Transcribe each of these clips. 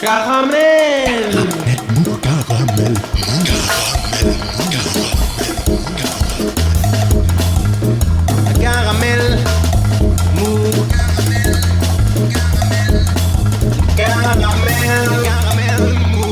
Caramel. Caramel. Caramel. Mou. Caramel. Caramel. Mou.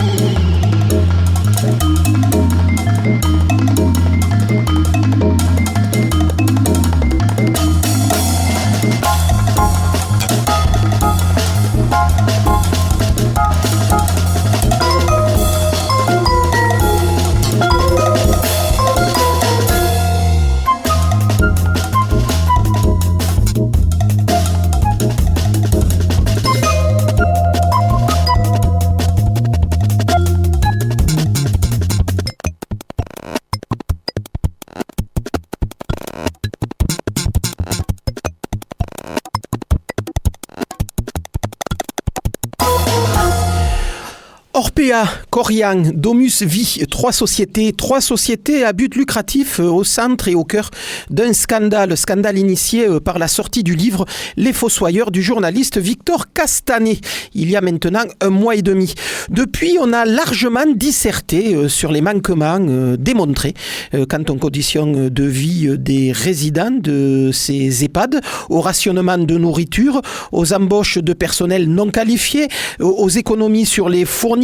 Orpea, Corian, Domus Vie, trois sociétés à but lucratif au centre et au cœur d'un scandale initié par la sortie du livre Les Fossoyeurs du journaliste Victor Castanet, il y a maintenant 1 mois et demi. Depuis, on a largement disserté sur les manquements démontrés quant aux conditions de vie des résidents de ces EHPAD, au rationnement de nourriture, aux embauches de personnel non qualifié, aux économies sur les fournitures,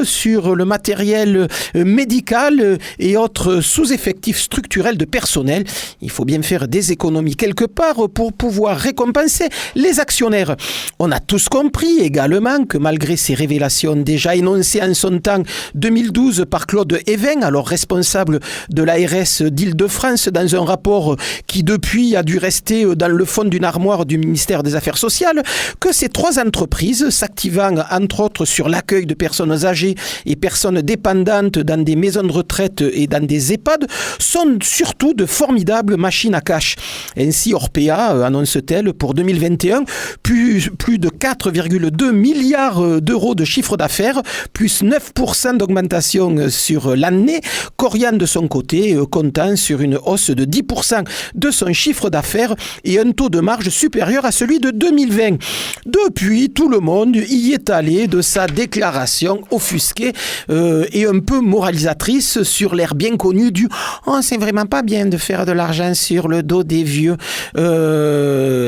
sur le matériel médical et autres sous-effectifs structurels de personnel. Il faut bien faire des économies quelque part pour pouvoir récompenser les actionnaires. On a tous compris également que malgré ces révélations déjà énoncées en son temps 2012 par Claude Évin, alors responsable de l'ARS d'Île-de-France, dans un rapport qui depuis a dû rester dans le fond d'une armoire du ministère des Affaires sociales, que ces 3 entreprises s'activant entre autres sur l'accueil de personnes âgées et personnes dépendantes dans des maisons de retraite et dans des EHPAD sont surtout de formidables machines à cash. Ainsi, Orpea annonce-t-elle pour 2021 plus de 4,2 milliards d'euros de chiffre d'affaires, plus 9% d'augmentation sur l'année. Corian, de son côté, comptant sur une hausse de 10% de son chiffre d'affaires et un taux de marge supérieur à celui de 2020. Depuis, tout le monde y est allé de sa déclaration offusquée et un peu moralisatrice sur l'air bien connu du « Oh, c'est vraiment pas bien de faire de l'argent sur le dos des vieux ».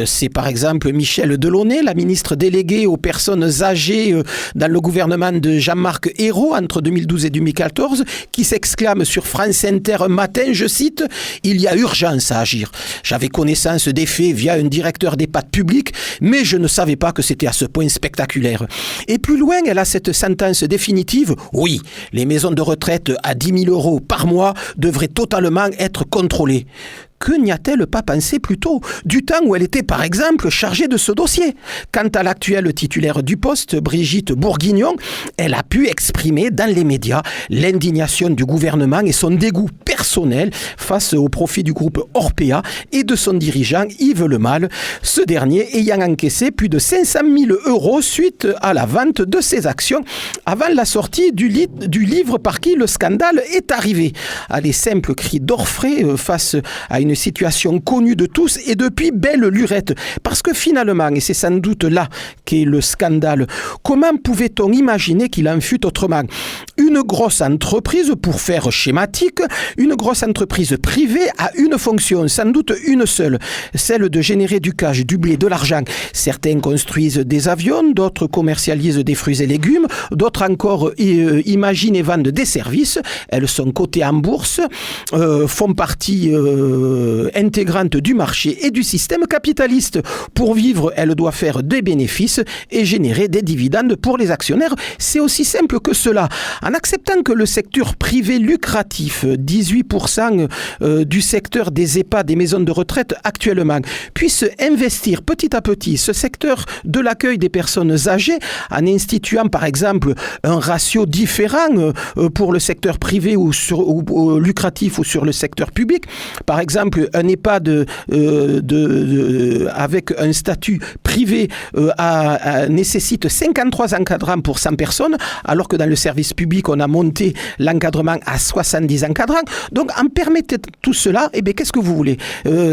C'est par exemple Michel Delaunay, la ministre déléguée aux personnes âgées dans le gouvernement de Jean-Marc Ayrault entre 2012 et 2014, qui s'exclame sur France Inter un matin, je cite « Il y a urgence à agir. J'avais connaissance des faits via un directeur d'EHPAD public, mais je ne savais pas que c'était à ce point spectaculaire. » Et plus loin, elle a cette sentence définitive, oui, les maisons de retraite à 10 000 € par mois devraient totalement être contrôlées. Que n'y a-t-elle pas pensé plus tôt, du temps où elle était par exemple chargée de ce dossier? Quant à l'actuelle titulaire du poste, Brigitte Bourguignon, elle a pu exprimer dans les médias l'indignation du gouvernement et son dégoût personnel face au profit du groupe Orpea et de son dirigeant Yves Lemal, ce dernier ayant encaissé plus de 500 000 € suite à la vente de ses actions avant la sortie du livre par qui le scandale est arrivé. À les simples cris d'orfraie face à une situation connue de tous et depuis belle lurette. Parce que finalement, et c'est sans doute là qu'est le scandale, comment pouvait-on imaginer qu'il en fût autrement? Une grosse entreprise, pour faire schématique, une grosse entreprise privée a une fonction, sans doute une seule, celle de générer du cash, du blé, de l'argent. Certains construisent des avions, d'autres commercialisent des fruits et légumes, d'autres encore imaginent et vendent des services. Elles sont cotées en bourse, font partie intégrante du marché et du système capitaliste. Pour vivre, elle doit faire des bénéfices et générer des dividendes pour les actionnaires. C'est aussi simple que cela. En acceptant que le secteur privé lucratif, 18% du secteur des EHPAD, des maisons de retraite actuellement, puisse investir petit à petit ce secteur de l'accueil des personnes âgées en instituant par exemple un ratio différent pour le secteur privé ou lucratif ou sur le secteur public. Par exemple, exemple, un EHPAD avec un statut privé nécessite 53 encadrants pour 100 personnes, alors que dans le service public, on a monté l'encadrement à 70 encadrants. Donc, en permettant tout cela, qu'est-ce que vous voulez ?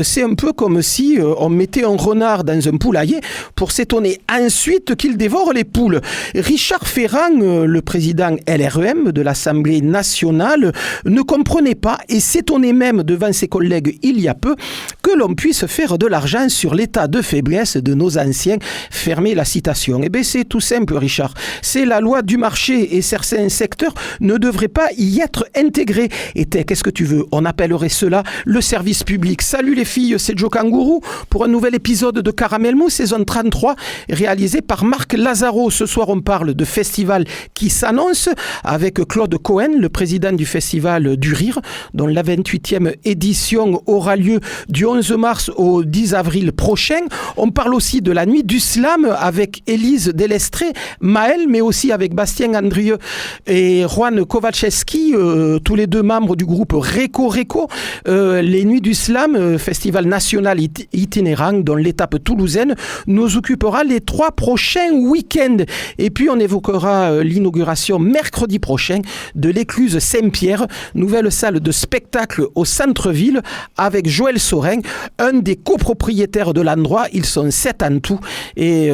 C'est un peu comme si on mettait un renard dans un poulailler pour s'étonner ensuite qu'il dévore les poules. Richard Ferrand, le président LREM de l'Assemblée nationale, ne comprenait pas et s'étonnait même devant ses collègues il y a peu que l'on puisse faire de l'argent sur l'état de faiblesse de nos anciens. Fermez la citation. C'est tout simple, Richard. C'est la loi du marché et certains secteurs ne devraient pas y être intégrés. Et qu'est-ce que tu veux ? On appellerait cela le service public. Salut les filles, c'est Joe Kangourou pour un nouvel épisode de Caramel Mou, saison 33, réalisé par Marc Lazaro. Ce soir, on parle de festival qui s'annonce avec Claude Cohen, le président du Festival du Rire, dont la 28e édition aura lieu du 11 mars au 10 avril prochain. On parle aussi de la Nuit du Slam avec Élise Delestré, Maël, mais aussi avec Bastien Andrieux et Juan Kowalczewski, tous les deux membres du groupe Réco. Les Nuits du Slam, festival national itinérant dont l'étape toulousaine nous occupera les 3 prochains week-ends. Et puis on évoquera l'inauguration mercredi prochain de l'Écluse Saint-Pierre, nouvelle salle de spectacle au centre-ville avec Joël Sorin, un des copropriétaires de l'endroit. Ils sont 7 en tout. Et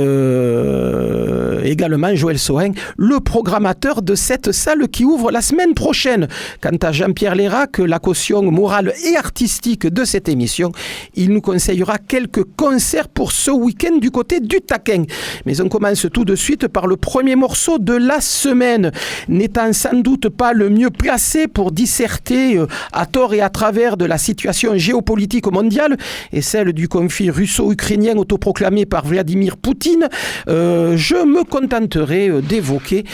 également Joël Sorin, le programmateur de cette salle qui ouvre la semaine prochaine. Quant à Jean-Pierre Lérac, la caution morale et artistique de cette émission, il nous conseillera quelques concerts pour ce week-end du côté du Taquin. Mais on commence tout de suite par le premier morceau de la semaine. N'étant sans doute pas le mieux placé pour disserter à tort et à travers de la situation géopolitique mondiale et celle du conflit russo-ukrainien autoproclamé par Vladimir Poutine, je me contenterai d'évoquer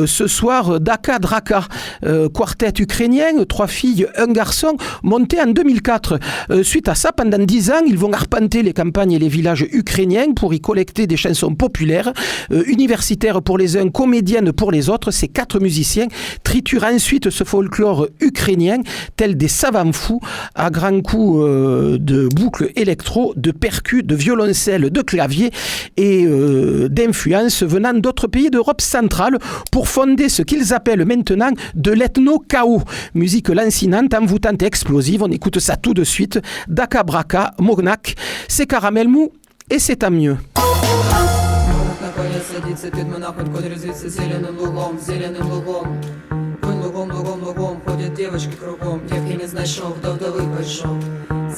ce soir Daka Draka, quartet ukrainien, 3 filles, 1 garçon, monté en 2004. Suite à ça, pendant 10 ans, ils vont arpenter les campagnes et les villages ukrainiens pour y collecter des chansons populaires, universitaires pour les uns, comédiennes pour les autres. Ces 4 musiciens triturent ensuite ce folklore ukrainien tel des savants fous à grands coups de boucles électro, de percus, de violoncelle, de clavier et d'influences venant d'autres pays d'Europe centrale pour fonder ce qu'ils appellent maintenant de l'ethno-chaos. Musique lancinante, envoûtante et explosive. On écoute ça tout de suite. Daka Braka, Mognak, c'est Caramel Mou et c'est à mieux. Садится пидмана, хоть кот резвится зеленым лугом. Лугом ходят девочки кругом. Евгений знайшов, до вдови пішов.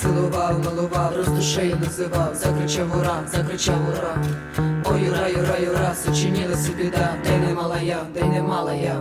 Цілував, милував, роздушею називав. Закричав ура. Ой, юра, сочинилася біда. Де не мала я.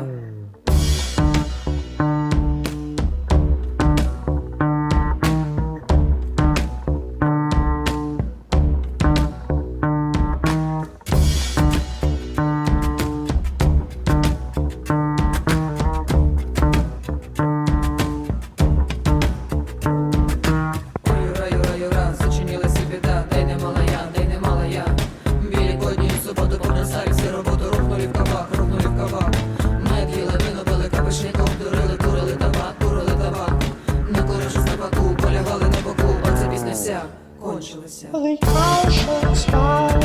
The ocean smile,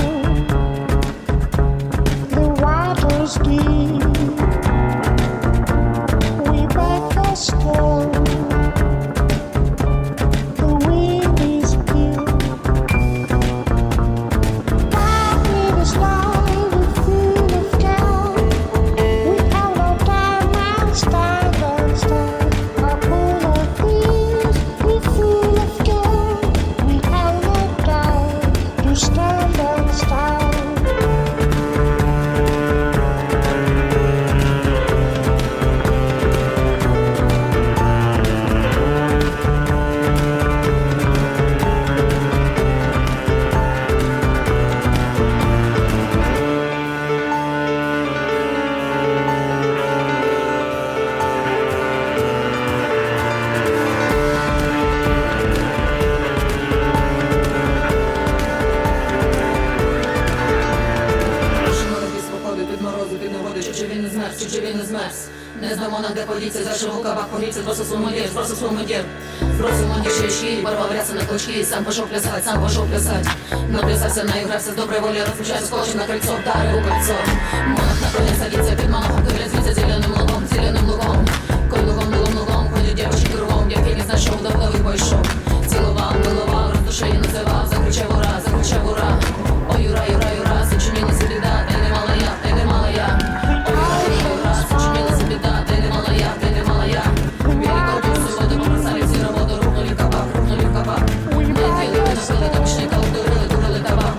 the waters deep. We back the storm, the wind is here. Life is life, full of care. We have no time and stand. A pool of peace, we full of care. We have no time to stand and stand. Не знамо нам, де подіться, за шиву кабак політься, просто свій мудір, просто свій мудір. Просто мудір щечки, порвавляться на клочки, сам пошов плясать. Наплясався, наігрався, з доброї волі розпочався, скочив на кольцо, вдарив у кольцо. Монах на коня садиться, під монахом дивляться зеленим лугом. Коль лугом, ходять дівчатки кругом, який не знайшов, до голови пойшов. Цілував, милував, роздушею називав, закричав ура. Ой, юра, сочинилася біда, та й не мала я. Ой, юра, сочинилася біда, та й не мала я. Великого дюсу воду побросали всі роботу, рухнули в кабак. Наділи, напили, домішника, дурили табак.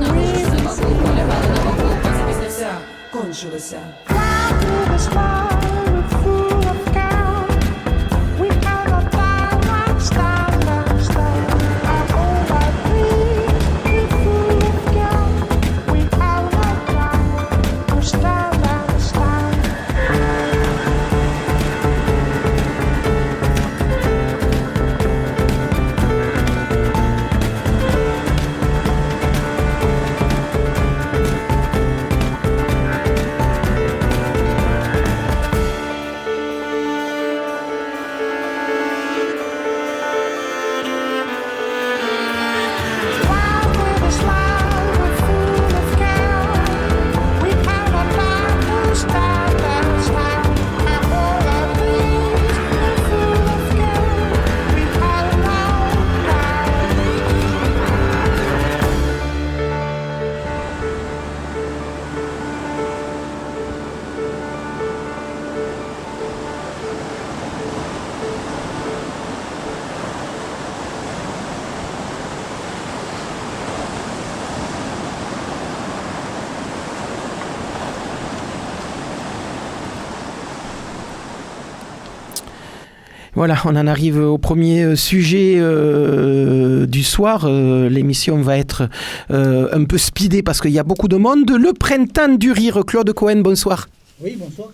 Наружу собаку, полягали на боку, паці пісня вся кончилася. Fly through the sky with full of gown. We cannot die like stand. Our whole life we're full of gown. We cannot die to stand. Voilà, on en arrive au premier sujet du soir. L'émission va être un peu speedée parce qu'il y a beaucoup de monde. Le printemps du rire, Claude Cohen, bonsoir. Oui, bonsoir.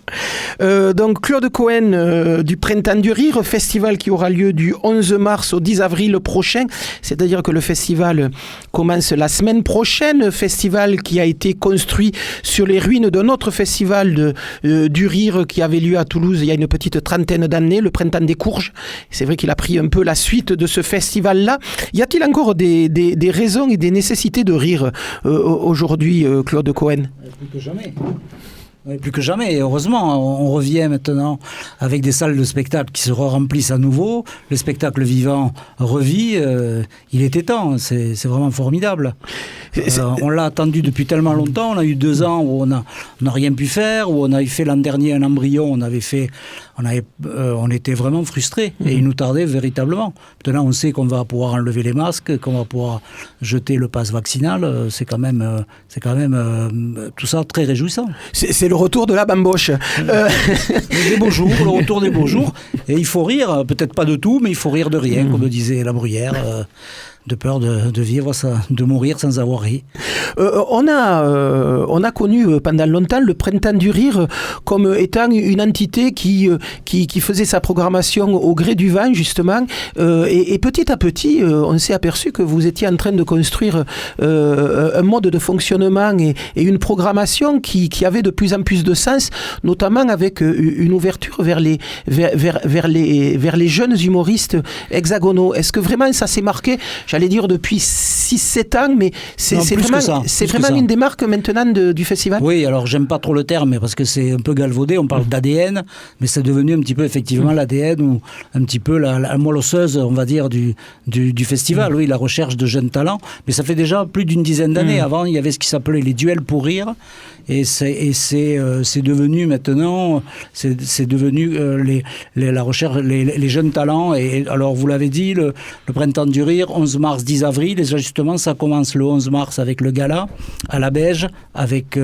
Donc Claude Cohen du Printemps du Rire, festival qui aura lieu du 11 mars au 10 avril prochain, c'est-à-dire que le festival commence la semaine prochaine, festival qui a été construit sur les ruines d'un autre festival du Rire qui avait lieu à Toulouse il y a une petite trentaine d'années, le Printemps des Courges. C'est vrai qu'il a pris un peu la suite de ce festival-là. Y a-t-il encore des raisons et des nécessités de rire aujourd'hui, Claude Cohen ? Plus que jamais. Oui, plus que jamais, et heureusement, on revient maintenant avec des salles de spectacle qui se remplissent à nouveau, le spectacle vivant revit, il était temps, c'est vraiment formidable. On l'a attendu depuis tellement longtemps, on a eu 2 ans où on n'a rien pu faire, où on avait fait l'an dernier un embryon, on était vraiment frustrés, et il nous tardait véritablement. Maintenant on sait qu'on va pouvoir enlever les masques, qu'on va pouvoir jeter le pass vaccinal, c'est quand même tout ça très réjouissant. C'est le retour de la bamboche. Des beaux jours, le retour des beaux jours. Et il faut rire, peut-être pas de tout, mais il faut rire de rien, comme disait la Bruyère, de peur de vivre, de mourir sans avoir ri. On a connu pendant longtemps le Printemps du Rire comme étant une entité qui faisait sa programmation au gré du vent, justement. Et petit à petit, on s'est aperçu que vous étiez en train de construire un mode de fonctionnement et une programmation qui avait de plus en plus de sens, notamment avec une ouverture vers les jeunes humoristes hexagonaux. Est-ce que vraiment ça s'est marqué, j'allais dire depuis 6-7 ans, mais c'est vraiment une des marques maintenant du festival? Oui, alors j'aime pas trop le terme parce que c'est un peu galvaudé, on parle d'ADN, mais c'est devenu un petit peu effectivement l'ADN ou un petit peu la moelle osseuse, on va dire, du festival. Oui, la recherche de jeunes talents, mais ça fait déjà plus d'une dizaine d'années. Avant, il y avait ce qui s'appelait les duels pour rire, et c'est devenu maintenant, c'est devenu la recherche, les jeunes talents. Et alors, vous l'avez dit, le Printemps du Rire, 11 mars, 10 avril, déjà justement, ça commence le 11 mars avec le gala à la Beige, avec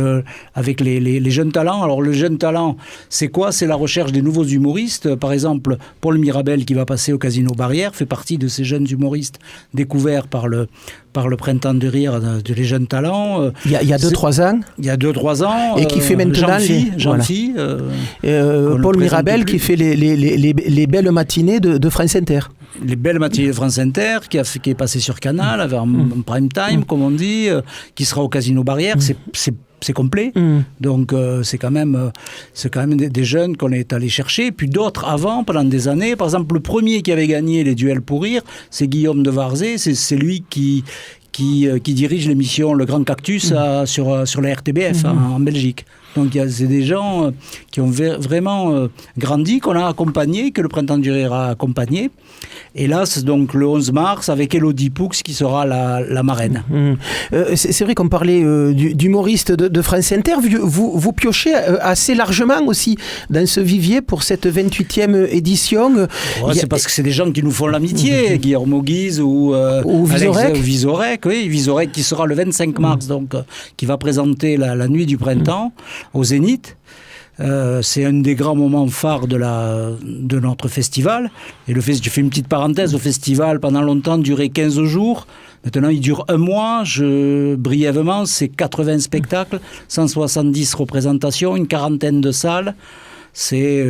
les jeunes talents. Alors, le jeune talent, c'est quoi? C'est la recherche des nouveaux humoristes. Par exemple, Paul Mirabel, qui va passer au Casino Barrière, fait partie de ces jeunes humoristes découverts par le Printemps du Rire de les jeunes talents. Il y a 2-3 ans. Il y a 2-3 ans. Et qui fait maintenant Jean-Phi, Paul Mirabel qui fait les belles matinées de France Inter. Les belles matinées de France Inter, qui est passé sur Canal, en prime time, comme on dit, qui sera au Casino Barrière. c'est complet. Donc c'est quand même des jeunes qu'on est allé chercher. Puis d'autres avant, pendant des années. Par exemple, le premier qui avait gagné les duels pour rire, c'est Guillaume de Varzé. C'est lui qui dirige l'émission Le Grand Cactus sur la RTBF en Belgique. Donc c'est des gens qui ont vraiment grandi, qu'on a accompagnés, que le Printemps du Rire a accompagné. Et là, c'est donc le 11 mars avec Élodie Poux qui sera la marraine. C'est vrai qu'on parlait d'humoriste de France Inter. Vous piochez assez largement aussi dans ce vivier pour cette 28e édition. C'est parce que c'est des gens qui nous font l'amitié. Guillermo Guise ou Vizorek. Oui, Vizorek qui sera le 25 mars, donc qui va présenter la nuit du printemps au Zénith. C'est un des grands moments phares de notre festival. Et je fais une petite parenthèse, le festival pendant longtemps durait 15 jours. Maintenant, il dure un mois. Brièvement, c'est 80 spectacles, 170 représentations, une quarantaine de salles. C'est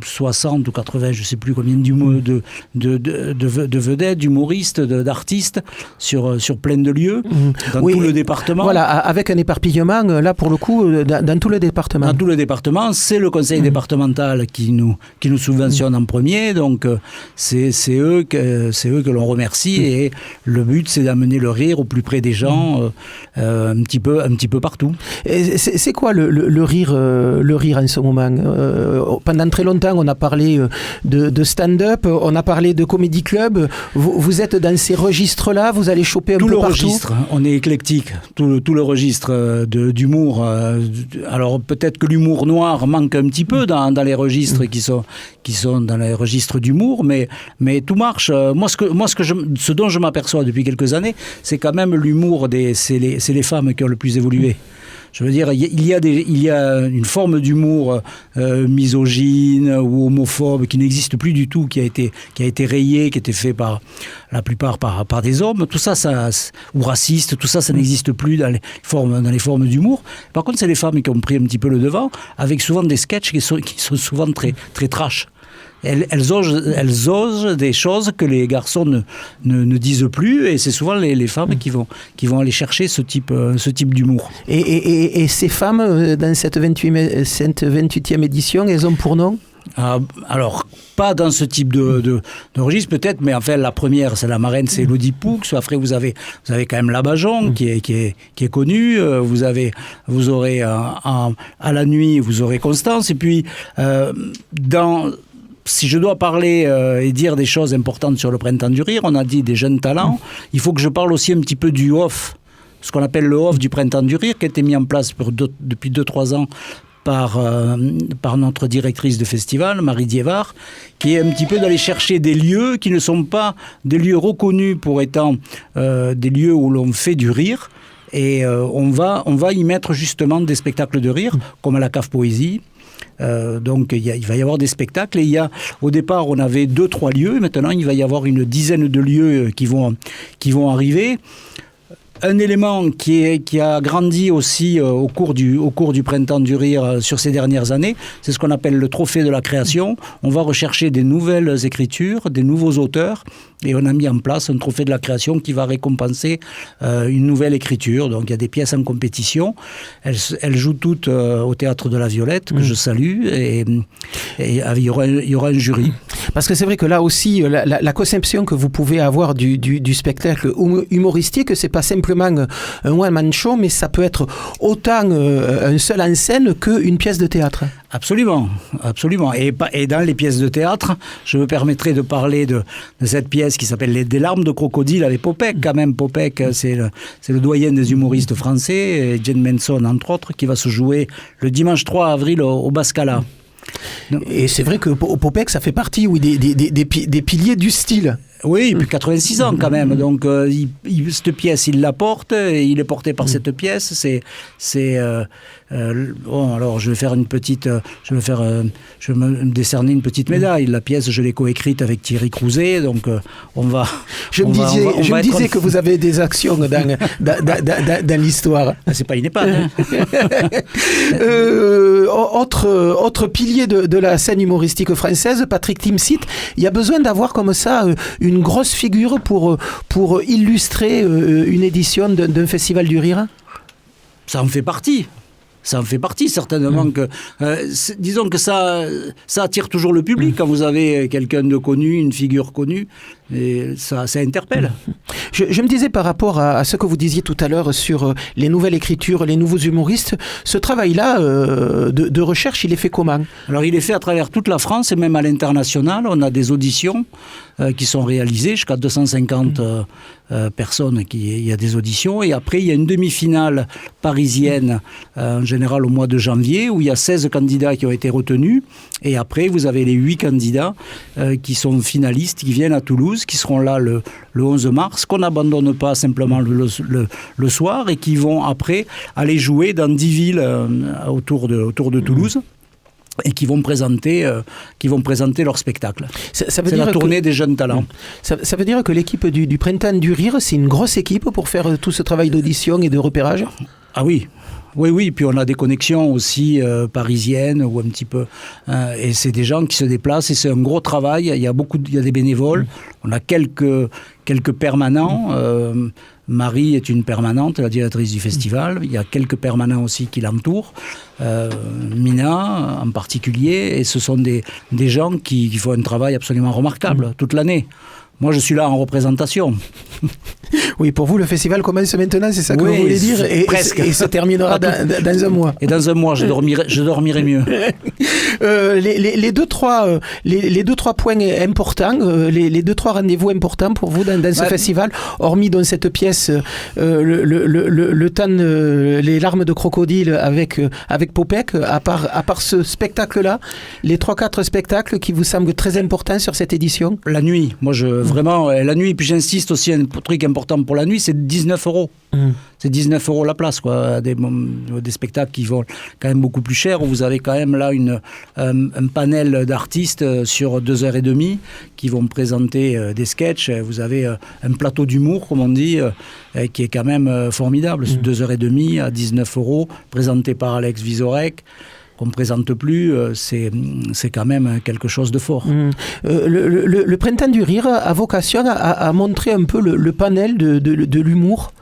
60 ou 80, je ne sais plus combien de vedettes, d'humoristes, d'artistes sur plein de lieux, dans tout le département. Voilà, avec un éparpillement, là pour le coup, dans tout le département. Dans tout le département, c'est le conseil départemental qui nous subventionne en premier, donc c'est eux que l'on remercie, et le but c'est d'amener le rire au plus près des gens, un petit peu partout. Et c'est quoi le rire en ce moment? Pendant très longtemps, on a parlé de stand-up, on a parlé de comédie club. Vous êtes dans ces registres-là, vous allez choper un peu partout. Tout le registre, on est éclectique. Tout le registre d'humour. Alors peut-être que l'humour noir manque un petit peu dans les registres qui sont dans les registres d'humour, mais tout marche. Ce dont je m'aperçois depuis quelques années, c'est quand même l'humour c'est les femmes qui ont le plus évolué. Je veux dire, il y a une forme d'humour misogyne ou homophobe qui n'existe plus du tout, qui a été rayée, qui a été fait par la plupart par des hommes. Tout ça, ou raciste, tout ça, ça n'existe plus dans les formes d'humour. Par contre, c'est les femmes qui ont pris un petit peu le devant, avec souvent des sketchs qui sont souvent très, très trash. Elles osent des choses que les garçons ne disent plus, et c'est souvent les femmes qui vont aller chercher ce type d'humour. Et ces femmes, dans cette 28e édition, elles ont pour nom ? Alors, pas dans ce type de registre peut-être, mais enfin la première, c'est la marraine, c'est Élodie Poux. Après, vous avez quand même la Bajon qui est connue. Vous aurez à la nuit, vous aurez Constance. Et puis si je dois parler et dire des choses importantes sur le Printemps du Rire, on a dit des jeunes talents. Il faut que je parle aussi un petit peu du off, ce qu'on appelle le off du Printemps du Rire, qui a été mis en place depuis 2-3 ans par notre directrice de festival, Marie Diévard, qui est un petit peu d'aller chercher des lieux qui ne sont pas des lieux reconnus pour étant des lieux où l'on fait du rire. Et on va y mettre justement des spectacles de rire, comme à la Cave Poésie. Donc il va y avoir des spectacles, et au départ on avait 2-3 lieux, et maintenant il va y avoir une dizaine de lieux qui vont arriver. Un élément qui a grandi aussi au cours du Printemps du Rire sur ces dernières années, c'est ce qu'on appelle le trophée de la création. On va rechercher des nouvelles écritures, des nouveaux auteurs, et on a mis en place un trophée de la création qui va récompenser une nouvelle écriture. Donc il y a des pièces en compétition. Elles jouent toutes au Théâtre de la Violette, que je salue, et il y aura un jury. Parce que c'est vrai que là aussi, la conception que vous pouvez avoir du spectacle humoristique, c'est pas simplement un one-man show, mais ça peut être autant un seul en scène qu'une pièce de théâtre. Absolument, absolument. Et dans les pièces de théâtre, je me permettrai de parler de cette pièce qui s'appelle Des larmes de crocodile avec Popek. Quand même, Popek, c'est le doyen des humoristes français, et Jane Manson, entre autres, qui va se jouer le dimanche 3 avril au Bascala. Et c'est vrai que Popek, ça fait partie des piliers du style. Oui, depuis 86 ans quand même. Donc cette pièce, il la porte, et il est porté par cette pièce. Bon, alors je vais me décerner une petite médaille. La pièce, je l'ai coécrite avec Thierry Crouzet, donc on va. Je me disais que vous avez des actions dans l'histoire. C'est pas une EHPAD. Autre pilier de la scène humoristique française, Patrick Timsit. Il y a besoin d'avoir comme ça une grosse figure pour illustrer une édition d'un festival du rire. Ça en fait partie. ça en fait partie certainement. Que, disons que ça attire toujours le public quand vous avez quelqu'un de connu, une figure connue, et ça interpelle. Je me disais par rapport à ce que vous disiez tout à l'heure sur les nouvelles écritures, les nouveaux humoristes, ce travail-là de recherche, il est fait comment? Alors il est fait à travers toute la France et même à l'international. On a des auditions qui sont réalisées, jusqu'à 250 personnes, il y a des auditions. Et après, il y a une demi-finale parisienne, en général au mois de janvier, où il y a 16 candidats qui ont été retenus. Et après, vous avez les 8 candidats qui sont finalistes, qui viennent à Toulouse, qui seront là le 11 mars, qu'on n'abandonne pas simplement le soir, et qui vont après aller jouer dans 10 villes autour de Toulouse. Et qui vont présenter leur spectacle. Ça veut c'est dire la tournée des jeunes talents. Ça veut dire que l'équipe du Printemps du Rire, c'est une grosse équipe pour faire tout ce travail d'audition et de repérage? Ah oui. Oui, puis on a des connexions aussi parisiennes ou un petit peu, et c'est des gens qui se déplacent et c'est un gros travail. Il y a des bénévoles, on a quelques permanents. Marie est une permanente, la directrice du festival. Il y a quelques permanents aussi qui l'entourent, Mina en particulier, et ce sont des gens qui font un travail absolument remarquable toute l'année. Moi, je suis là en représentation. Oui, pour vous, le festival commence maintenant, c'est ça que oui, vous voulez dire, presque. Et se terminera dans un mois. Et dans un mois, je dormirai mieux. Les deux trois points importants, les deux trois rendez-vous importants pour vous dans ce festival, hormis dans cette pièce, le temps, les larmes de crocodile avec Popek, à part ce spectacle-là, les 3-4 spectacles qui vous semblent très importants sur cette édition. La nuit, moi vraiment, la nuit, puis j'insiste aussi, un truc important pour la nuit, c'est 19 €. C'est 19 € la place, quoi. Des spectacles qui vont quand même beaucoup plus cher, où vous avez quand même là un panel d'artistes sur 2h30 qui vont présenter des sketchs. Vous avez un plateau d'humour, comme on dit, qui est quand même formidable. 2h30 à 19 €, présenté par Alex Vizorek. Qu'on ne présente plus, c'est quand même quelque chose de fort. Le Printemps du Rire a vocation à montrer un peu le panel de l'humour.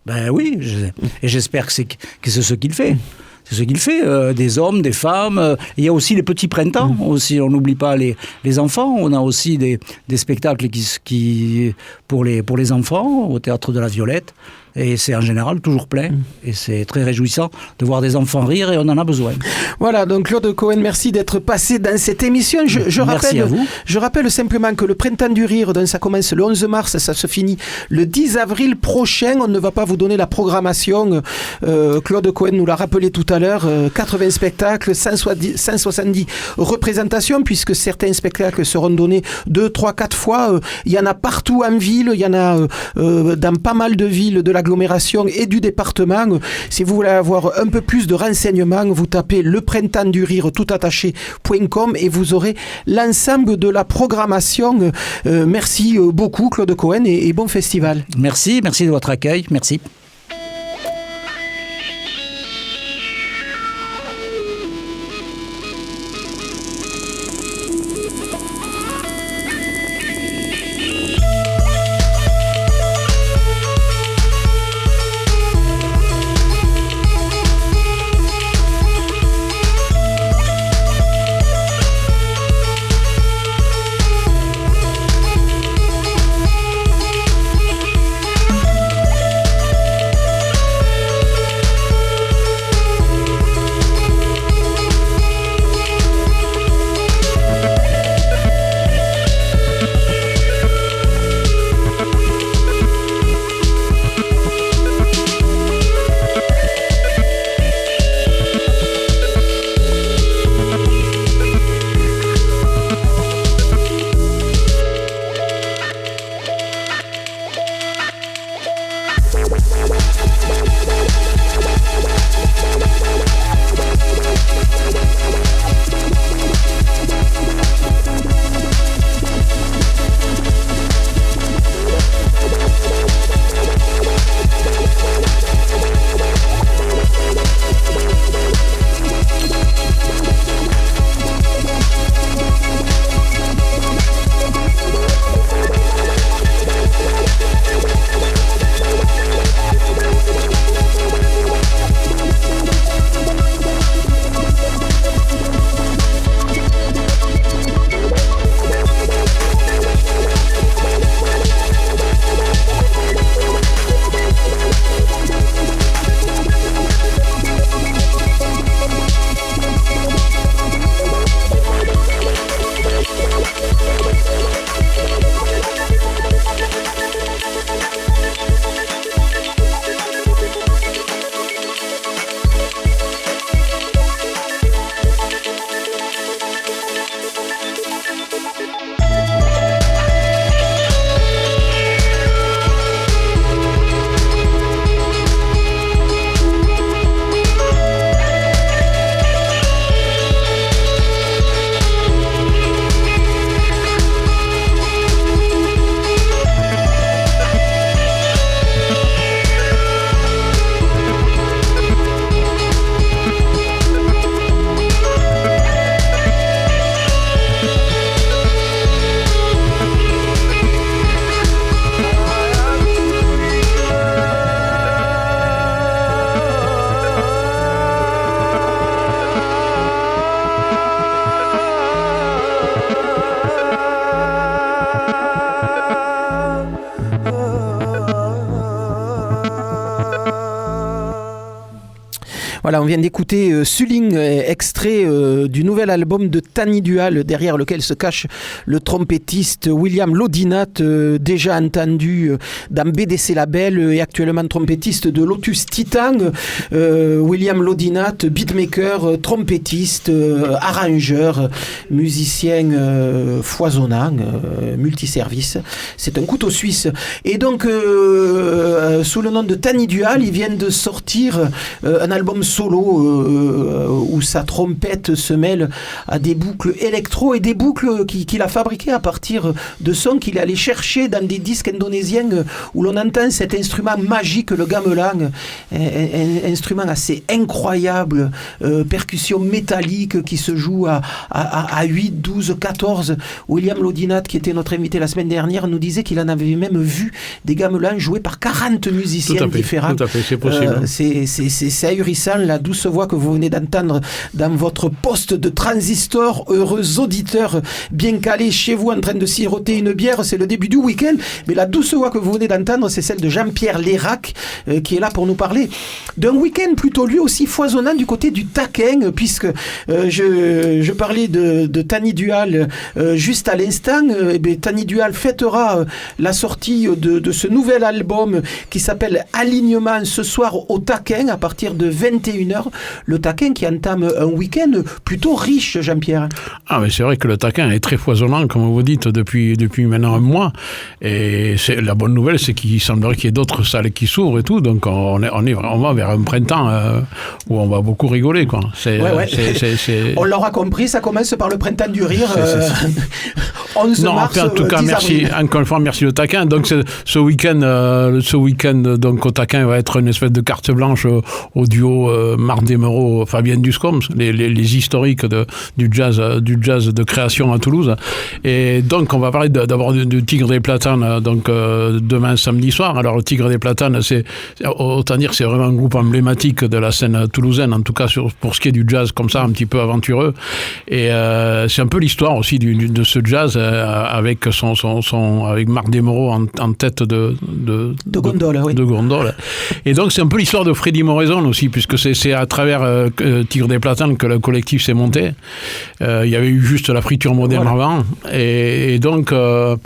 Ben oui, et j'espère que c'est ce qu'il fait. C'est ce qu'il fait, des hommes, des femmes. Il y a aussi les petits printemps, aussi, on n'oublie pas les enfants. On a aussi des spectacles qui pour les enfants, au Théâtre de la Violette. Et c'est en général toujours plein. Et c'est très réjouissant de voir des enfants rire, et on en a besoin. Voilà, donc Claude Cohen, merci d'être passé dans cette émission. Merci à vous. Je rappelle simplement que le Printemps du Rire, donc ça commence le 11 mars, ça se finit le 10 avril prochain. On ne va pas vous donner la programmation. Claude Cohen nous l'a rappelé tout à l'heure. 80 spectacles, 170 représentations, puisque certains spectacles seront donnés 2, 3, 4 fois. Il y en a partout en ville, il y en a dans pas mal de villes de l'agglomération et du département. Si vous voulez avoir un peu plus de renseignements, vous tapez le printemps du rire toutattaché.com et vous aurez l'ensemble de la programmation. Merci beaucoup Claude Cohen et bon festival. Merci de votre accueil, merci. Voilà, on vient d'écouter Suling, extrait du nouvel album de Tani Dual, derrière lequel se cache le trompettiste William Lodinat, déjà entendu dans BDC Label et actuellement trompettiste de Lotus Titan. William Lodinat, beatmaker, trompettiste, arrangeur, musicien foisonnant, multiservice. C'est un couteau suisse. Et donc, sous le nom de Tani Dual, il vient de sortir un album solo où sa trompette se mêle à des boucles électro et des boucles qu'il a fabriquées à partir de sons qu'il est allé chercher dans des disques indonésiens où l'on entend cet instrument magique, le gamelan, un instrument assez incroyable, percussion métallique qui se joue à 8, 12, 14. William Lodinat, qui était notre invité la semaine dernière, nous disait qu'il en avait même vu des gamelans joués par 40 musiciens différents. Tout à fait, c'est possible. C'est ahurissant, la douce voix que vous venez d'entendre dans votre poste de transistor. Heureux auditeurs bien calés chez vous en train de siroter une bière, c'est le début du week-end, mais la douce voix que vous venez d'entendre, c'est celle de Jean-Pierre Lérac, qui est là pour nous parler d'un week-end plutôt lui aussi foisonnant du côté du Taquin, puisque je parlais de Tani Dual juste à l'instant. Tani Dual fêtera la sortie de ce nouvel album qui s'appelle Alignement ce soir au Taquin à partir de 21h. Le Taquin qui entame un week-end plutôt riche, Jean-Pierre. Ah, mais c'est vrai que le Taquin est très foisonnant, comme vous dites, depuis maintenant un mois. Et la bonne nouvelle, c'est qu'il semblerait qu'il y ait d'autres salles qui s'ouvrent et tout. Donc on va vers un printemps où on va beaucoup rigoler, quoi. On l'aura compris, ça commence par le printemps du rire. 11 mars, en tout cas, merci. Encore une fois, merci le Taquin. Donc ce week-end, donc au Taquin va être une espèce de carte blanche au duo Marc Desmereaux, Fabienne Duscoms, les historiques du jazz de création à Toulouse. Et donc on va parler d'abord du Tigre des Platanes, donc demain samedi soir. Alors le Tigre des Platanes, autant dire, c'est vraiment un groupe emblématique de la scène toulousaine, en tout cas pour ce qui est du jazz comme ça, un petit peu aventureux. Et c'est un peu l'histoire aussi de ce jazz avec avec Marc Desmereaux en tête de gondole, oui. De gondole. Et donc c'est un peu l'histoire de Freddy Moraison aussi, puisque c'est à travers Tigre des Platanes que le collectif s'est monté. Il y avait eu juste la friture moderne avant, et donc ce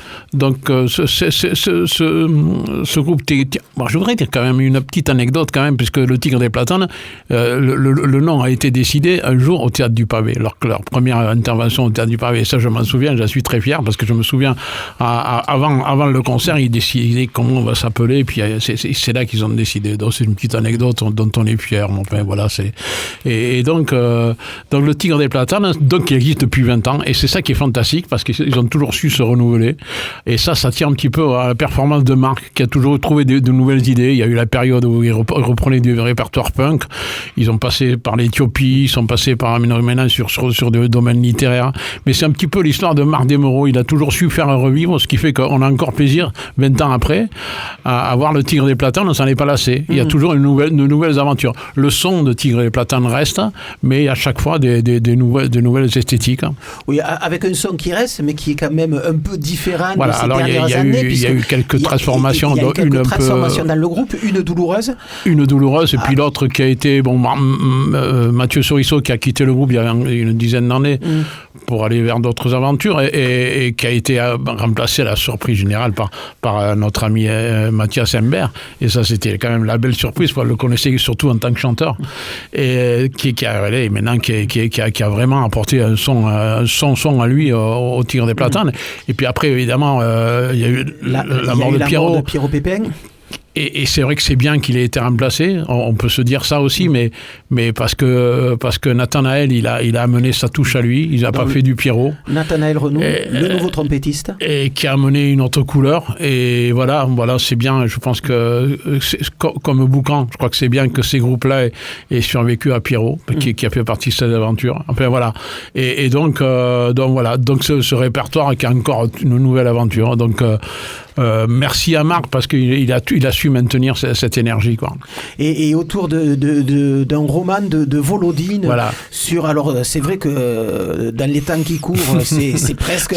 groupe, je voudrais dire quand même une petite anecdote quand même, puisque le Tigre des Platanes, le nom a été décidé un jour au Théâtre du Pavé, leur première intervention au Théâtre du Pavé. Et ça, je m'en souviens, j'en suis très fier, parce que je me souviens, avant le concert, ils décidaient comment on va s'appeler, puis c'est là qu'ils ont décidé. Donc c'est une petite anecdote dont on est fier. Enfin, voilà, et donc le Tigre des Platanes, donc il existe depuis 20 ans, et c'est ça qui est fantastique, parce qu'ils ont toujours su se renouveler. Et ça tient un petit peu à la performance de Marc, qui a toujours trouvé de nouvelles idées. Il y a eu la période où ils reprenaient du répertoire punk. Ils ont passé par l'Éthiopie, ils sont passés par maintenant sur des domaines littéraires. Mais c'est un petit peu l'histoire de Marc Desmereaux. Il a toujours su faire revivre, ce qui fait qu'on a encore plaisir, 20 ans après, à voir le Tigre des Platanes. On s'en est pas lassé. Il y a toujours de nouvelles aventures. Le son de Tigre des Platanes reste, mais à chaque fois des nouvelles esthétiques. Oui, avec un son qui reste, mais qui est quand même un peu différent de ces dernières années. Il y a eu quelques transformations. Il y a eu quelques transformations dans le groupe, une douloureuse. Une douloureuse, et puis l'autre qui a été, Mathieu Sorisseau, qui a quitté le groupe il y a une dizaine d'années pour aller vers d'autres aventures, et qui a été remplacé à la surprise générale par notre ami Mathias Imbert. Et ça, c'était quand même la belle surprise, parce qu'on le connaissait surtout en tant que chanteur, et qui a vraiment apporté son son à lui au Tigre des Platanes. Et puis après, évidemment, il y a eu la mort de Pierrot Pépin. Et c'est vrai que c'est bien qu'il ait été remplacé. On peut se dire ça aussi, mais parce que Nathanaël, il a amené sa touche à lui. Il n'a pas fait du Pierrot. Nathanaël Renaud, le nouveau trompettiste. Et qui a amené une autre couleur. Et voilà, c'est bien. Je pense que, comme Boucan, je crois que c'est bien que ces groupes-là aient survécu à Pierrot, qui a fait partie de cette aventure. Enfin, voilà. Et donc voilà. Donc ce répertoire qui a encore une nouvelle aventure. Donc merci à Marc parce qu'il a su maintenir cette énergie, quoi. Et autour d'un roman de Volodine. Voilà. Alors, c'est vrai que dans les temps qui courent, c'est presque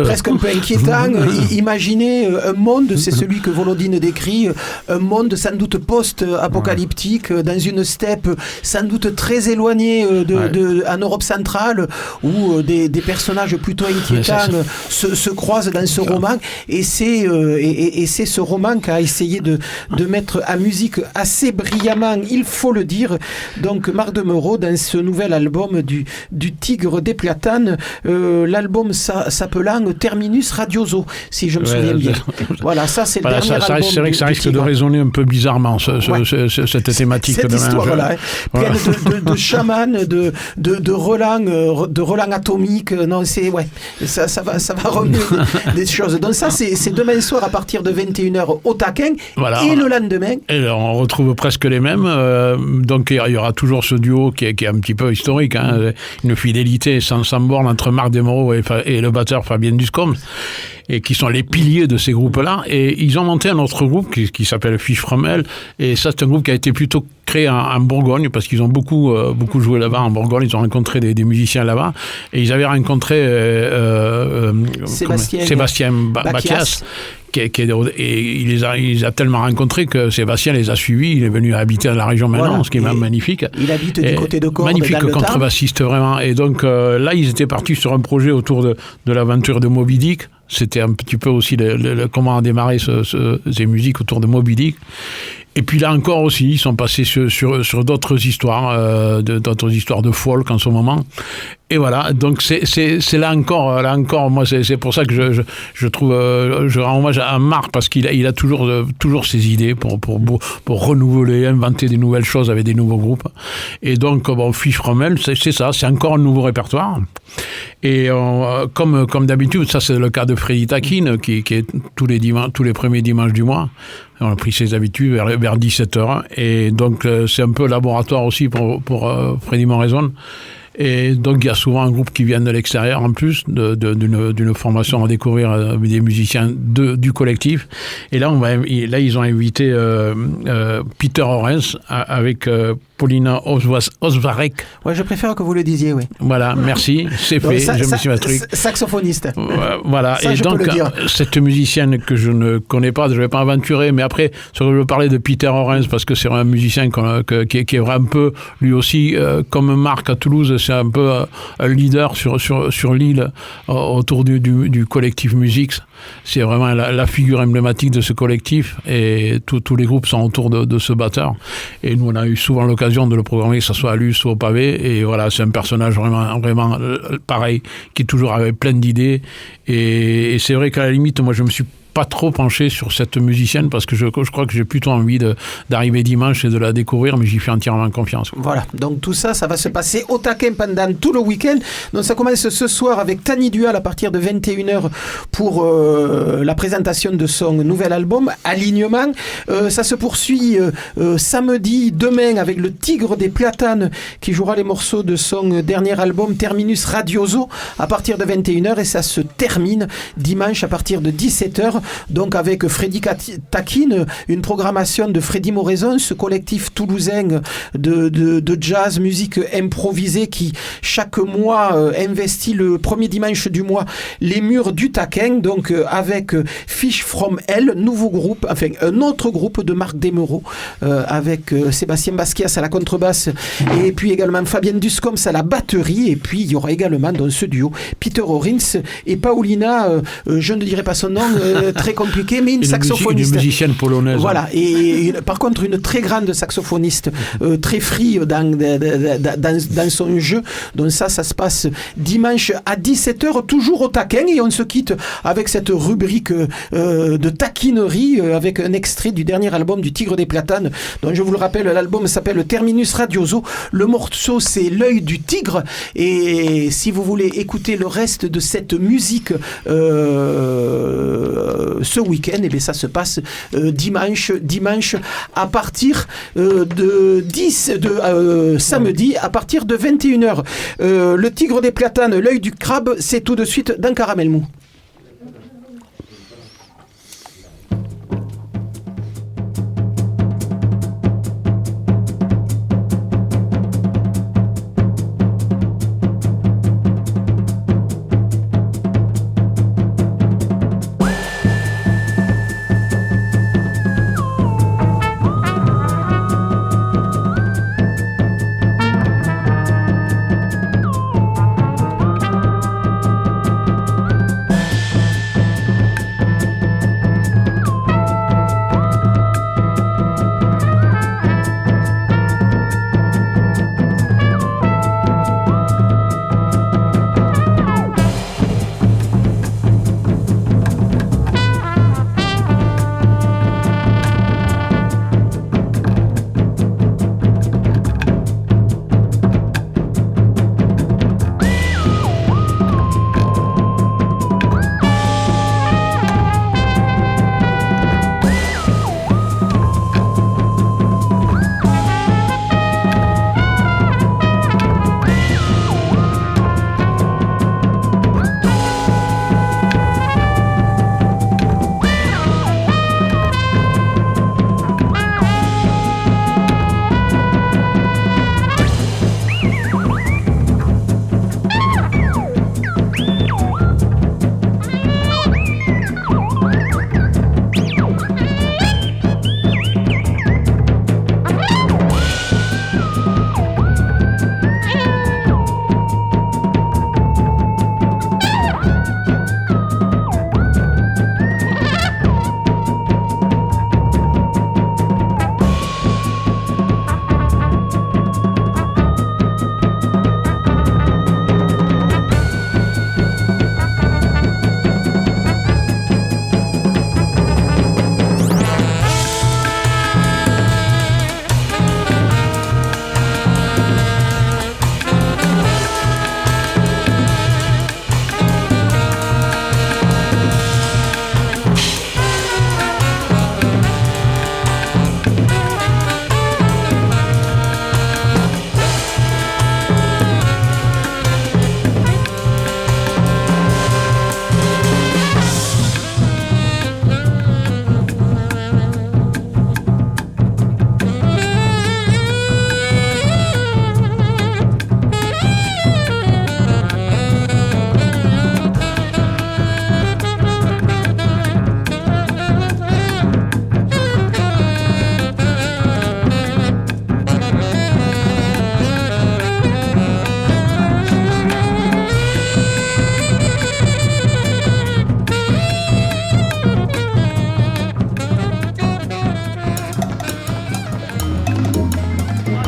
presque un peu inquiétant. Imaginez un monde, c'est celui que Volodine décrit, un monde sans doute post-apocalyptique, dans une steppe sans doute très éloignée en Europe centrale, où des personnages plutôt inquiétants se croisent dans ce roman. Et c'est ce roman qu'a essayé de mettre à musique assez brillamment, il faut le dire, donc Marc Demereau dans ce nouvel album du Tigre des Platanes, l'album s'appelant Terminus Radioso, si je me souviens bien. Voilà, ça c'est le dernier album. C'est vrai que ça risque de résonner un peu bizarrement, cette thématique. Cette histoire-là, pleine de chamans, de relents atomiques. Non, ça va remuer des choses. Donc ça, c'est demain soir à partir de 21h au Taquin. Voilà. Et le lendemain. Et on retrouve presque les mêmes. Donc il y aura toujours ce duo qui est un petit peu historique, hein, une fidélité sans borne entre Marc Demereau et le batteur Fabien Duscom, et qui sont les piliers de ces groupes-là. Et ils ont monté un autre groupe qui s'appelle Fish From Hell. Et ça, c'est un groupe qui a été plutôt créé en Bourgogne, parce qu'ils ont beaucoup joué là-bas en Bourgogne. Ils ont rencontré des musiciens là-bas. Et ils avaient rencontré Sébastien Bacchias. Et il les a tellement rencontrés que Sébastien les a suivis. Il est venu habiter dans la région maintenant, ce qui est même magnifique. Il habite du côté de Cordes. Magnifique contrebassiste, vraiment. Et donc là, ils étaient partis sur un projet autour de l'aventure de Moby Dick. C'était un petit peu aussi comment a démarré ces musiques autour de Moby Dick. Et puis là encore aussi, ils sont passés sur d'autres histoires, d'autres histoires de folk en ce moment. Et voilà, donc c'est là encore, moi c'est pour ça que je trouve, je rends hommage à Marc, parce qu'il a toujours ses idées pour renouveler, inventer des nouvelles choses avec des nouveaux groupes. Et donc Fish From Hell, c'est ça, c'est encore un nouveau répertoire. Et comme d'habitude, ça c'est le cas de Freddy Taquin, qui est tous les premiers dimanches du mois. On a pris ses habitudes vers 17h. Et donc c'est un peu laboratoire aussi pour Freddy Moraison. Et donc il y a souvent un groupe qui vient de l'extérieur en plus d'une formation à découvrir des musiciens du collectif. Et là ils ont invité Peter Orens avec Paulina Osvarek. Ouais, je préfère que vous le disiez, oui. Voilà, merci, c'est fait, je me suis truc. Saxophoniste. Voilà, ça, et donc cette musicienne que je ne connais pas, je ne vais pas aventurer, mais après, je veux parler de Peter Orens, parce que c'est un musicien qui est un peu, lui aussi, comme Marc à Toulouse, c'est un peu un leader sur l'île autour du collectif Musix. C'est vraiment la figure emblématique de ce collectif, et tous les groupes sont autour de ce batteur. Et nous, on a eu souvent l'occasion de le programmer, que ce soit à Luce, soit au Pavé. Et voilà, c'est un personnage vraiment pareil, qui est toujours avec plein d'idées. Et c'est vrai qu'à la limite, moi, je me suis pas trop penché sur cette musicienne, parce que je crois que j'ai plutôt envie d'arriver dimanche et de la découvrir, mais j'y fais entièrement confiance. Voilà, donc tout ça va se passer au Taquin pendant tout le week-end. Donc ça commence ce soir avec Tani Dual à partir de 21h pour la présentation de son nouvel album Alignement. Ça se poursuit samedi, demain, avec le Tigre des Platanes qui jouera les morceaux de son dernier album Terminus Radioso à partir de 21h, et ça se termine dimanche à partir de 17h. Donc avec Freddy Taquin, une programmation de Freddy Moraison, ce collectif toulousain de jazz, musique improvisée, qui chaque mois investit le premier dimanche du mois les murs du Taquin. Donc avec Fish From Hell, nouveau groupe, enfin un autre groupe de Marc Demereau, avec Sébastien Basquias à la contrebasse, et puis également Fabien Duscoms à la batterie. Et puis il y aura également dans ce duo Peter Orens et Paulina, je ne dirai pas son nom, très compliqué, mais une saxophoniste. Une musicienne polonaise. Voilà, et par contre une très grande saxophoniste, très free dans son jeu. Donc ça se passe dimanche à 17h, toujours au Taquin, et on se quitte avec cette rubrique de taquinerie, avec un extrait du dernier album du Tigre des Platanes, dont je vous le rappelle, l'album s'appelle Terminus Radioso. Le morceau, c'est L'œil du tigre, et si vous voulez écouter le reste de cette musique ce week-end, et bien ça se passe dimanche à partir samedi à partir de 21h. Le Tigre des Platanes, L'œil du crabe, c'est tout de suite dans Caramel Mou.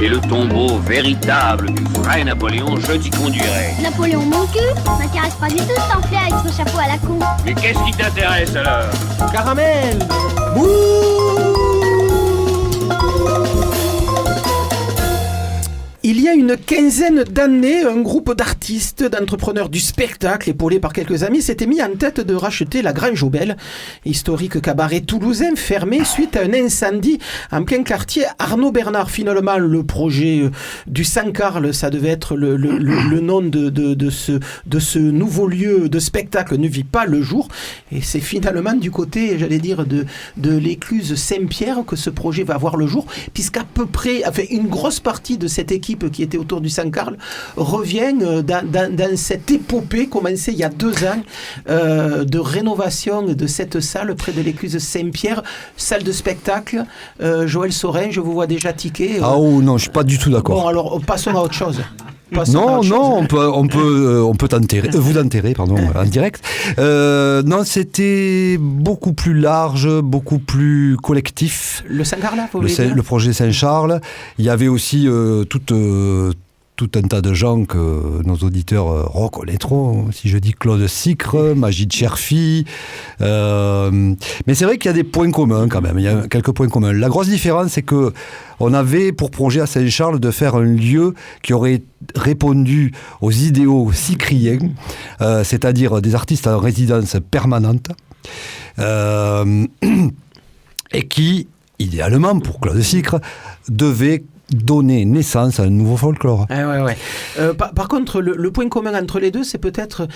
et le tombeau véritable du vrai Napoléon, je t'y conduirai. Napoléon mon cul, m'intéresse pas du tout ce pamphlet avec son chapeau à la con. Mais qu'est-ce qui t'intéresse alors? Caramel. Il y a une quinzaine d'années, un groupe d'artistes, d'entrepreneurs du spectacle, épaulés par quelques amis, s'était mis en tête de racheter la Grange aux Belles, historique cabaret toulousain fermé suite à un incendie en plein quartier. Arnaud Bernard, finalement, le projet du Saint-Carl, ça devait être le nom de ce nouveau lieu de spectacle, ne vit pas le jour. Et c'est finalement du côté, j'allais dire, de l'écluse Saint-Pierre que ce projet va voir le jour, puisqu'à peu près, enfin, une grosse partie de cette équipe qui était autour du Saint-Carl revient dans cette épopée commencée il y a 2 ans de rénovation de cette salle près de l'écluse Saint-Pierre, salle de spectacle. Joël Sorin, je vous vois déjà tiquer. Ah oh non, je suis pas du tout d'accord. Bon, alors passons à autre chose. Non, on peut t'enterrer, vous enterrer, pardon, en direct. Non, c'était beaucoup plus large, beaucoup plus collectif. Le Saint-Carl, vous voulez dire ? Le projet Saint-Charles. Il y avait aussi tout un tas de gens que nos auditeurs reconnaîtront. Si je dis Claude Sicre, Magid Cherfi. Mais c'est vrai qu'il y a des points communs quand même. Il y a quelques points communs. La grosse différence, c'est que on avait pour projet à Saint-Charles de faire un lieu qui aurait répondu aux idéaux cycriens, c'est-à-dire des artistes en résidence permanente, et qui, idéalement, pour Claude Sicre, devait donner naissance à un nouveau folklore. Par contre, le point commun entre les deux, c'est peut-être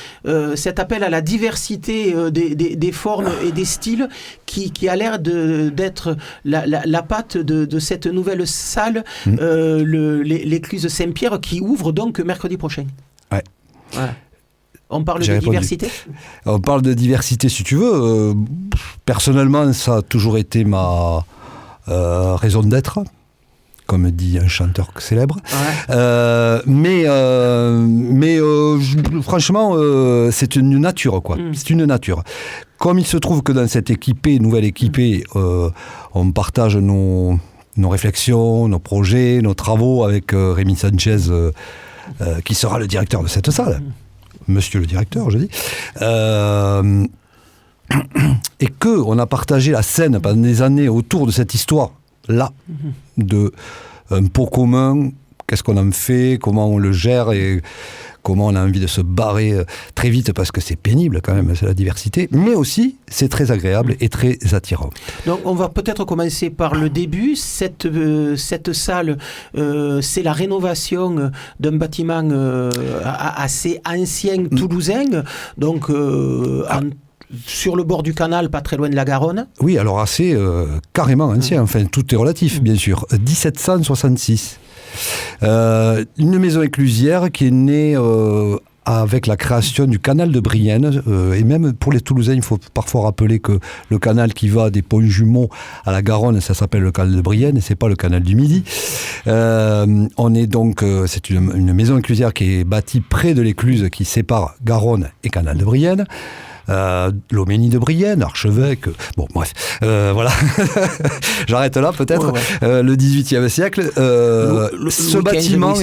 cet appel à la diversité des formes et des styles qui a l'air d'être la patte de cette nouvelle salle, l'écluse Saint-Pierre, qui ouvre donc mercredi prochain. Ouais. Voilà. On parle de diversité ? On parle de diversité si tu veux. Personnellement, ça a toujours été ma raison d'être, comme dit un chanteur célèbre. Ouais. Franchement, c'est une nature, quoi. C'est une nature. Comme il se trouve que dans cette nouvelle équipée, on partage nos réflexions, nos projets, nos travaux avec Rémi Sanchez, qui sera le directeur de cette salle. Monsieur le directeur, je dis. Et qu'on a partagé la scène pendant des années autour de cette histoire-là, de un pot commun, qu'est-ce qu'on en fait, comment on le gère et comment on a envie de se barrer très vite parce que c'est pénible quand même, c'est la diversité, mais aussi c'est très agréable et très attirant. Donc on va peut-être commencer par le début. Cette salle, c'est la rénovation d'un bâtiment assez ancien toulousain, donc sur le bord du canal, pas très loin de la Garonne. Oui, alors assez carrément ancien, enfin tout est relatif bien sûr, 1766. Une maison éclusière qui est née avec la création du canal de Brienne, et même pour les Toulousains, il faut parfois rappeler que le canal qui va des ponts jumeaux à la Garonne, ça s'appelle le canal de Brienne, et c'est pas le canal du Midi. On est donc, c'est une maison éclusière qui est bâtie près de l'écluse qui sépare Garonne et canal de Brienne. L'Homénie de Brienne, archevêque, bon bref, voilà, j'arrête là peut-être, le XVIIIe siècle, ce bâtiment...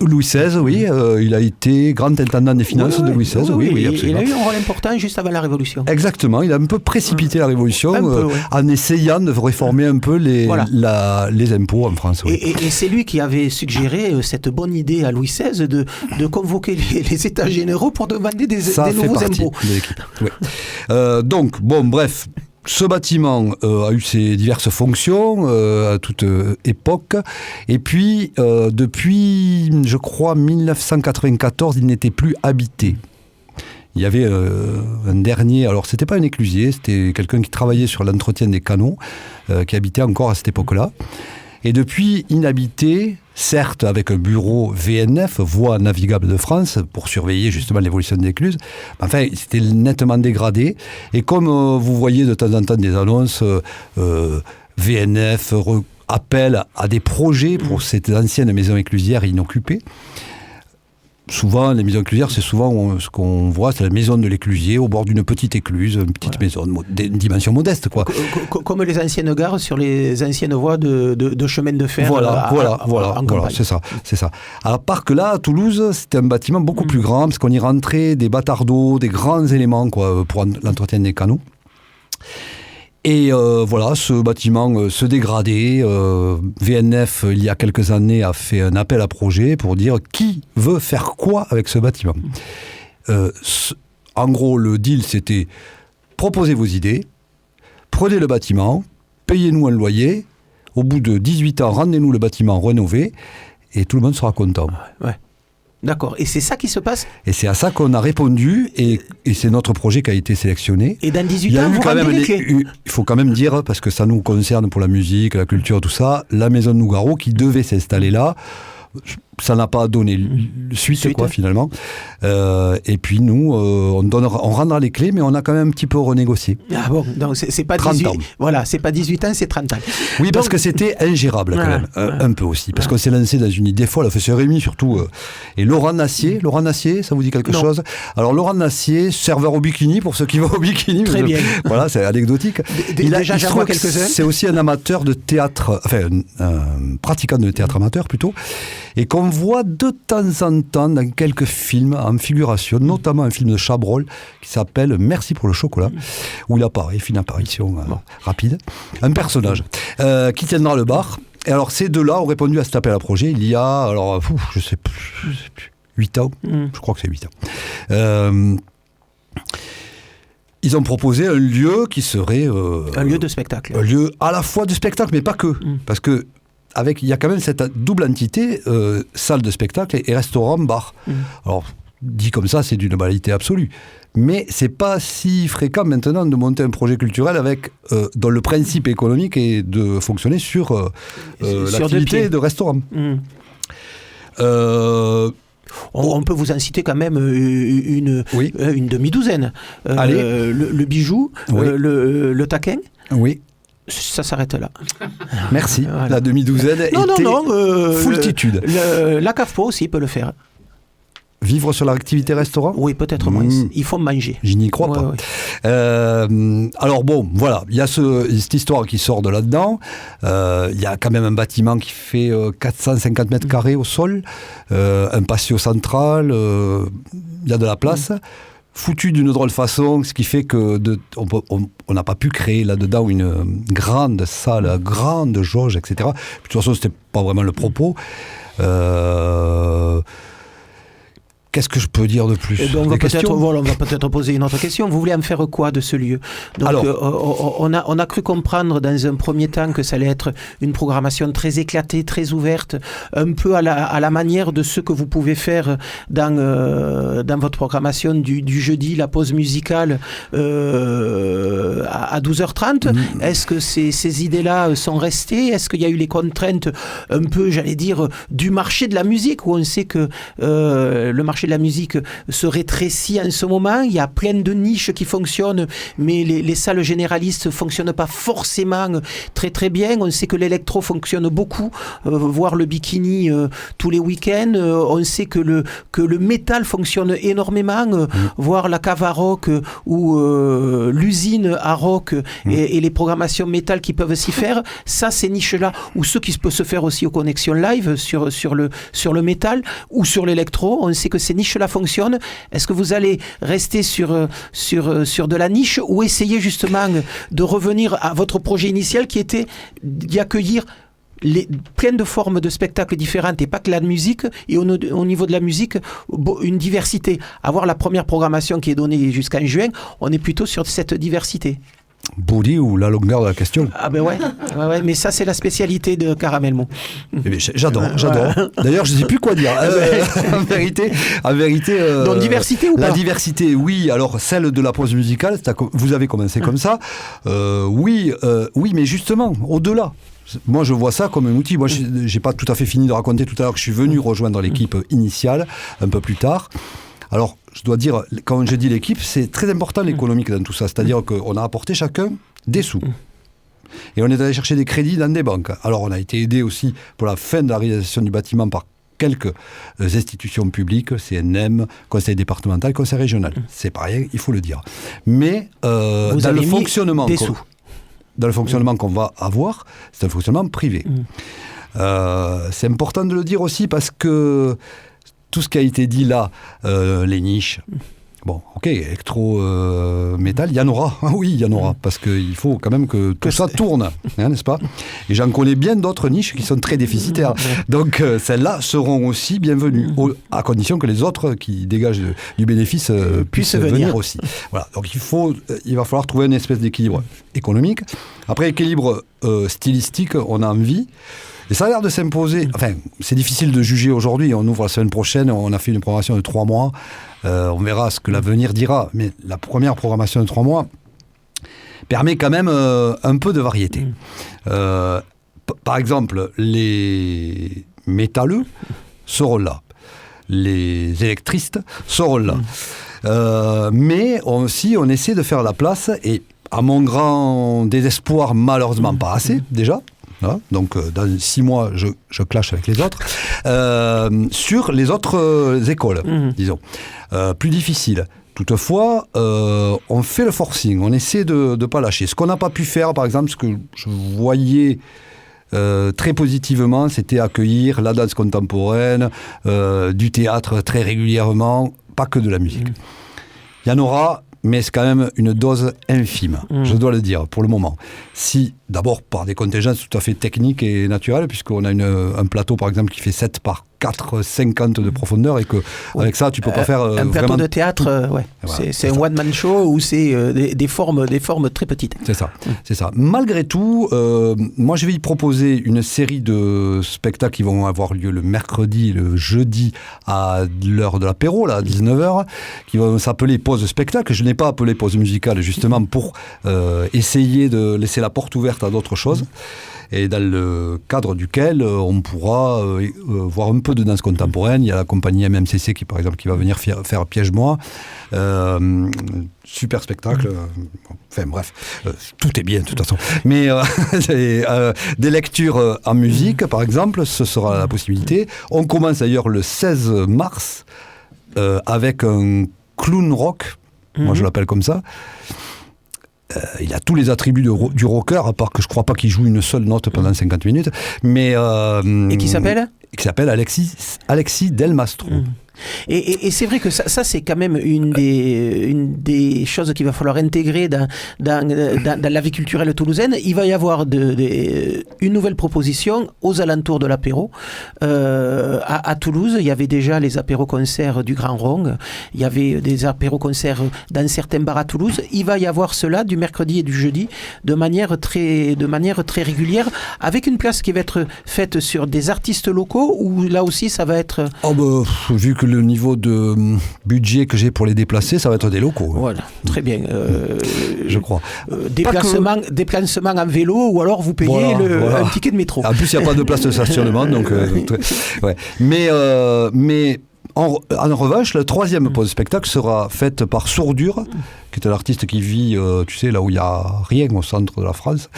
Louis XVI, oui, il a été grand intendant des finances de Louis XVI, oui, absolument. Il a eu un rôle important juste avant la Révolution. Exactement, il a un peu précipité la Révolution en essayant de réformer un peu les impôts en France. Oui. Et c'est lui qui avait suggéré cette bonne idée à Louis XVI de convoquer les États généraux pour demander des nouveaux impôts. De l'équipe. Oui. Donc, bon, bref... Ce bâtiment a eu ses diverses fonctions à toute époque. Et puis, depuis, je crois, 1994, il n'était plus habité. Il y avait un dernier... Alors, c'était pas un éclusier, c'était quelqu'un qui travaillait sur l'entretien des canaux, qui habitait encore à cette époque-là. Et depuis, inhabité, certes avec un bureau VNF, Voies navigables de France, pour surveiller justement l'évolution de l'écluse, enfin, c'était nettement dégradé. Et comme vous voyez de temps en temps des annonces, VNF appelle à des projets pour cette ancienne maison éclusière inoccupée, souvent, les maisons éclusières, c'est souvent ce qu'on voit, c'est la maison de l'éclusier au bord d'une petite écluse, une petite maison, d'une dimension modeste, quoi. Comme les anciennes gares sur les anciennes voies de chemin de fer. Voilà, en campagne. c'est ça. À part que là, à Toulouse, c'était un bâtiment beaucoup plus grand, parce qu'on y rentrait des bâtards d'eau, des grands éléments, quoi, pour l'entretien des canaux. Et voilà, ce bâtiment se dégradait. VNF, il y a quelques années, a fait un appel à projet pour dire qui veut faire quoi avec ce bâtiment. En gros, le deal, c'était proposez vos idées, prenez le bâtiment, payez-nous un loyer, au bout de 18 ans, rendez-nous le bâtiment rénové, et tout le monde sera content. Ouais. D'accord. Et c'est ça qui se passe ? Et c'est à ça qu'on a répondu, et c'est notre projet qui a été sélectionné. Et dans 18 ans, vous rendez les clés. Il faut quand même dire, parce que ça nous concerne pour la musique, la culture, tout ça, la maison de Nougaro qui devait s'installer là, ça n'a pas donné suite. Quoi, finalement. Et puis nous, on rendra les clés, mais on a quand même un petit peu renégocié. Ah bon, donc c'est pas 30 18 ans. Voilà, c'est pas 18 ans, c'est 30 ans. Oui, parce que c'était ingérable quand même, un peu aussi. Parce qu'on s'est lancé dans une idée folle, c'est Rémi surtout. Et Laurent Nassier, ça vous dit quelque chose ? Alors Laurent Nassier, serveur au bikini, pour ceux qui vont au bikini. Très bien. Voilà, c'est anecdotique. Déjà, j'en vois quelques-uns. C'est aussi un amateur de théâtre, enfin, un pratiquant de théâtre amateur plutôt, et qu'on voit de temps en temps dans quelques films en figuration, notamment un film de Chabrol qui s'appelle Merci pour le chocolat, où il apparaît, fait une apparition rapide, un personnage qui tiendra le bar. Et alors ces deux-là ont répondu à cet appel à projet il y a, alors je sais plus, 8 ans, je crois que c'est 8 ans. Ils ont proposé un lieu qui serait... un lieu de spectacle. Un lieu à la fois de spectacle, mais pas que. Parce que il y a quand même cette double entité, salle de spectacle et restaurant, bar. Alors, dit comme ça, c'est d'une banalité absolue. Mais c'est pas si fréquent maintenant de monter un projet culturel dont le principe économique est de fonctionner sur l'activité de restaurant. On peut vous en citer quand même une demi-douzaine. Le bijou, le taquin. Oui. Ça s'arrête là. Merci. Voilà. La demi-douzaine était foultitude. La CAFPO aussi peut le faire. Vivre sur l'activité restaurant ? Oui, peut-être moins. Il faut manger. Je n'y crois pas. Ouais. Alors bon, voilà, il y a cette histoire qui sort de là-dedans. Il y a quand même un bâtiment qui fait 450 mètres carrés au sol, un patio central, il y a de la place. Foutu d'une drôle façon, ce qui fait que on n'a pas pu créer là-dedans une grande salle, grande jauge, etc. De toute façon, c'était pas vraiment le propos. Qu'est-ce que je peux dire de plus ? On va peut-être poser une autre question. Vous voulez en faire quoi de ce lieu ? Donc, alors, on a cru comprendre dans un premier temps que ça allait être une programmation très éclatée, très ouverte, un peu à la manière de ce que vous pouvez faire dans votre programmation du jeudi, la pause musicale à 12h30. Est-ce que ces idées-là sont restées ? Est-ce qu'il y a eu les contraintes un peu, j'allais dire, du marché de la musique, où on sait que le marché de la musique se rétrécit en ce moment, il y a plein de niches qui fonctionnent, mais les salles généralistes ne fonctionnent pas forcément très très bien. On sait que l'électro fonctionne beaucoup, voire le bikini tous les week-ends. On sait que le métal fonctionne énormément, voire la cave à rock ou l'usine à rock et les programmations métal qui peuvent s'y faire. Ça, ces niches-là, ou ce qui peut se faire aussi aux connexions live sur le métal ou sur l'électro, on sait que ces niches-là fonctionnent. Est-ce que vous allez rester sur de la niche ou essayer justement de revenir à votre projet initial qui était d'y accueillir plein de formes de spectacles différentes et pas que la musique, et au niveau de la musique, une diversité. Avoir la première programmation qui est donnée jusqu'en juin, on est plutôt sur cette diversité. Body ou la longueur de la question. Ah ben ouais, mais ça c'est la spécialité de Caramel-Mont. J'adore. D'ailleurs, je ne sais plus quoi dire. En vérité. Donc diversité ou pas ? La diversité, oui. Alors celle de la pause musicale, vous avez commencé comme ça. Oui, mais justement, au-delà. Moi, je vois ça comme un outil. Moi, j'ai pas tout à fait fini de raconter tout à l'heure que je suis venu rejoindre l'équipe initiale un peu plus tard. Alors, je dois dire, quand je dis l'équipe, c'est très important l'économique dans tout ça. C'est-à-dire qu'on a apporté chacun des sous. Et on est allé chercher des crédits dans des banques. Alors, on a été aidé aussi pour la fin de la réalisation du bâtiment par quelques institutions publiques, CNM, conseil départemental, conseil régional. C'est pas rien, il faut le dire. Mais dans le fonctionnement... Dans le fonctionnement qu'on va avoir, c'est un fonctionnement privé. C'est important de le dire aussi parce que tout ce qui a été dit là, les niches, bon, ok, électro-métal, il y en aura. Oui, il y en aura, parce qu'il faut quand même que tout ça tourne, n'est-ce pas? Et j'en connais bien d'autres niches qui sont très déficitaires. Donc celles-là seront aussi bienvenues, à condition que les autres qui dégagent du bénéfice puissent venir aussi. Voilà. Donc il va falloir trouver une espèce d'équilibre économique. Après, équilibre stylistique, on a envie. Et ça a l'air de s'imposer. Enfin, c'est difficile de juger aujourd'hui. On ouvre la semaine prochaine, on a fait une programmation de 3 mois. On verra ce que l'avenir dira. Mais la première programmation de 3 mois permet quand même un peu de variété. Par exemple, les métalleux seront là. Les électristes seront là. Mais aussi, on essaie de faire la place. Et à mon grand désespoir, malheureusement pas assez, déjà. Voilà. Donc, dans 6 mois, je clash avec les autres. Sur les autres écoles, disons. Plus difficile. Toutefois, on fait le forcing. On essaie de ne pas lâcher. Ce qu'on n'a pas pu faire, par exemple, ce que je voyais très positivement, c'était accueillir la danse contemporaine, du théâtre très régulièrement, pas que de la musique. Il y en aura... mais c'est quand même une dose infime, je dois le dire, pour le moment. Si, d'abord, par des contingences tout à fait techniques et naturelles, puisqu'on a un plateau, par exemple, qui fait 7 par 4,50 de profondeur, et qu'avec ça, tu peux pas faire un plateau de théâtre, ouais. Voilà, c'est un one-man show où c'est des formes très petites. C'est ça, c'est ça. Malgré tout, moi, je vais y proposer une série de spectacles qui vont avoir lieu le mercredi et le jeudi à l'heure de l'apéro, là, à 19h, qui vont s'appeler pause spectacle. Je n'ai pas appelé pause musicale, justement, pour essayer de laisser la porte ouverte à d'autres choses. Et dans le cadre duquel on pourra voir un peu de danse contemporaine. Il y a la compagnie MMCC qui, par exemple, qui va venir faire Piège-moi. Super spectacle. Enfin bref, tout est bien de toute façon. Mais des lectures en musique, par exemple, ce sera la possibilité. On commence d'ailleurs le 16 mars avec un clown rock. Moi, je l'appelle comme ça. Il a tous les attributs du rocker, à part que je crois pas qu'il joue une seule note pendant 50 minutes. Mais, et qui s'appelle ? Qui s'appelle Alexis Del Mastro. Et c'est vrai que ça c'est quand même une des choses qu'il va falloir intégrer dans la vie culturelle toulousaine. Il va y avoir une nouvelle proposition aux alentours de l'apéro. À Toulouse, il y avait déjà les apéros-concerts du Grand Rong. Il y avait des apéros-concerts dans certains bars à Toulouse. Il va y avoir cela du mercredi et du jeudi de manière très régulière, avec une place qui va être faite sur des artistes locaux, où là aussi ça va être... vu que le niveau de budget que j'ai pour les déplacer, ça va être des locaux. Voilà, très bien. Je crois. Déplacement en vélo, ou alors vous payez un ticket de métro. En plus, il n'y a pas de place de stationnement, donc ouais. Mais en revanche, la troisième pause spectacle sera faite par Sourdure, qui est un artiste qui vit, tu sais, là où il n'y a rien au centre de la France,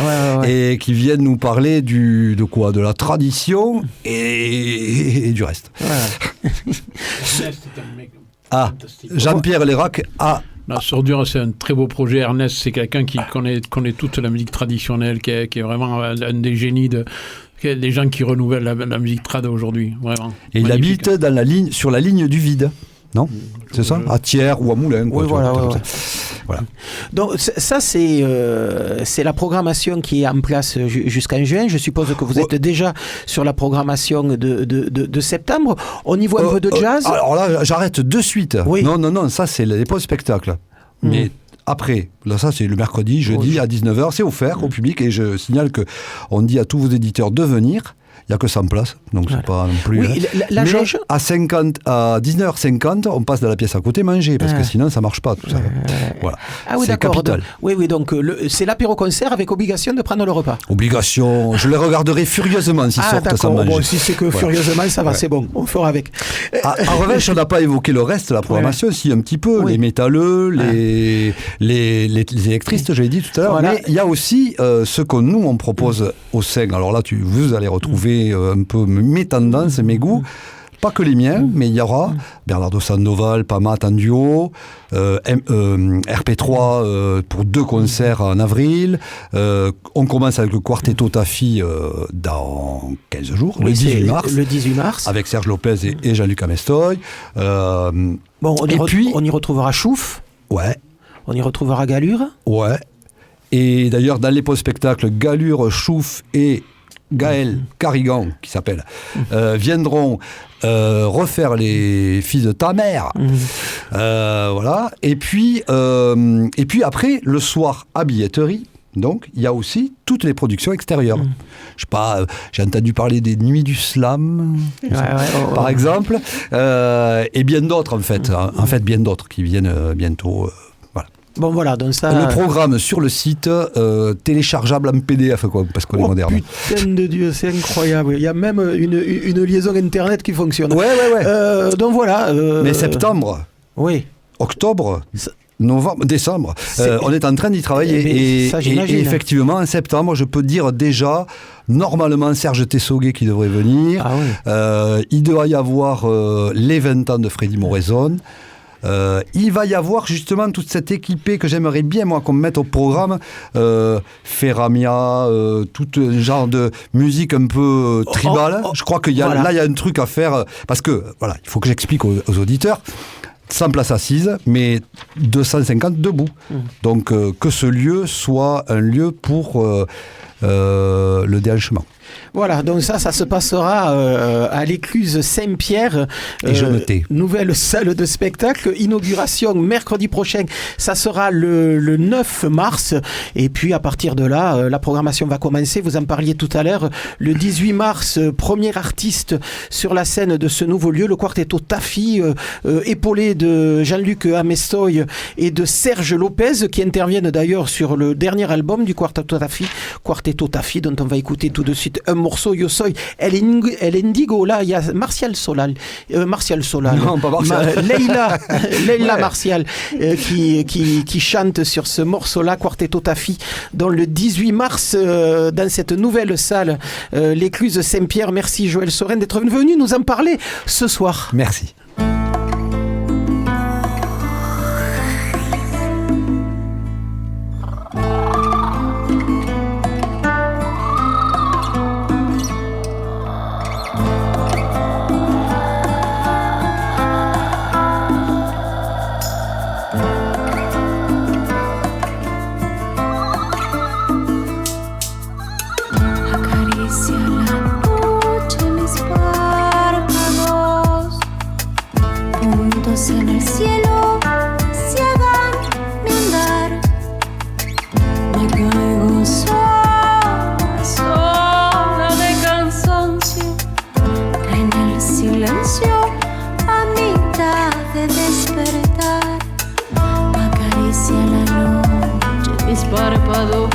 et qui vient nous parler de la tradition et du reste. Jean-Pierre Lérac a... La Sourdure, c'est un très beau projet. Ernest, c'est quelqu'un qui connaît toute la musique traditionnelle, qui est vraiment un des génies des gens qui renouvellent la musique trad aujourd'hui, vraiment. Et il habite sur la ligne du vide, non ? C'est ça ? À Thiers ou à Moulins. Oui, voilà. Donc ça, c'est la programmation qui est en place jusqu'en juin. Je suppose que vous êtes déjà sur la programmation de septembre. On y voit un peu de jazz. Alors là, j'arrête de suite. Oui. Non, ça c'est les pauses spectacles. Mais après, là, ça c'est le mercredi, jeudi à 19h, c'est offert au public, et je signale qu'on dit à tous vos éditeurs de venir. Il n'y a que 100 places, donc c'est pas non plus... Oui, la jauge... à 19h50, on passe de la pièce à côté manger, parce que sinon ça ne marche pas, tout ça. Voilà. Ah oui, c'est d'accord. capital. Oui, donc c'est l'apéro-concert avec obligation de prendre le repas. Obligation, je les regarderai furieusement s'ils sortent sans manger. Bon, si c'est que furieusement, ça va, c'est bon, on fera avec. En revanche, on n'a pas évoqué le reste de la programmation, si un petit peu, les métalleux, les électristes, je l'ai dit tout à l'heure, mais il y a aussi ce que nous, on propose au sein. Alors là, vous allez retrouver un peu mes tendances, mes goûts. pas que les miens, mais il y aura Bernardo Sandoval, Pamat en duo, RP3 pour 2 concerts en avril. On commence avec le Quartetto Tafi dans 15 jours, Oui, le 18 c'est mars. Le 18 mars. Avec Serge Lopez et Jean-Luc Amestoy. Bon, on y retrouvera Chouf, Ouais, on y retrouvera Galure. ouais. Et d'ailleurs, dans les post-spectacles, Galure, Chouf et Gaël Carrigan, qui s'appelle, viendront refaire les Fils de ta mère. Voilà. Et puis après, le soir à billetterie, donc, il y a aussi toutes les productions extérieures. Je sais pas, j'ai entendu parler des Nuits du Slam, par exemple, et bien d'autres, en fait. En fait, bien d'autres qui viennent bientôt. Voilà. Bon, voilà, donc ça... Le programme sur le site, téléchargeable en PDF, quoi, parce qu'on est moderne. Putain de Dieu, c'est incroyable. Il y a même une liaison Internet qui fonctionne. Ouais. Donc voilà... Mais septembre, Oui. octobre... Novembre, décembre, on est en train d'y travailler. Ça, Et j'imagine. effectivement, en septembre, je peux dire déjà, normalement, Serge Tessoguet qui devrait venir. Ah oui. Il doit y avoir les 20 ans de Freddy Moraison. Il va y avoir justement toute cette équipée que j'aimerais bien, moi, qu'on mette au programme. Ferramia, tout genre de musique un peu tribale. Je crois qu'il y a, voilà. là, il y a un truc à faire. Parce que, voilà, il faut que j'explique aux auditeurs. 100 places assises, mais 250 debout. Donc, que ce lieu soit un lieu pour le déhanchement. Voilà, donc ça se passera à l'écluse Saint-Pierre. Et je me tais. Nouvelle salle de spectacle. Inauguration mercredi prochain. Ça sera le 9 mars. Et puis à partir de là, la programmation va commencer. Vous en parliez tout à l'heure. Le 18 mars, premier artiste sur la scène de ce nouveau lieu, le Quartetto Tafi, épaulé de Jean-Luc Amestoy et de Serge Lopez, qui interviennent d'ailleurs sur le dernier album du Quartetto Tafi, dont on va écouter tout de suite un morceau, Yo Soy El Indigo. Là, il y a Martial Solal. Non, pas Martial. Leila Martial qui chante sur ce morceau-là, Quartetto Tafi, dans le 18 mars, dans cette nouvelle salle, l'écluse Saint-Pierre. Merci Joël Soren d'être venu nous en parler ce soir. Merci. Acaricia la noche mis párpados, puntos en el cielo ciagan mi andar. Me caigo sola de cansancio en el silencio a mitad de despertar. Acaricia la noche mis párpados,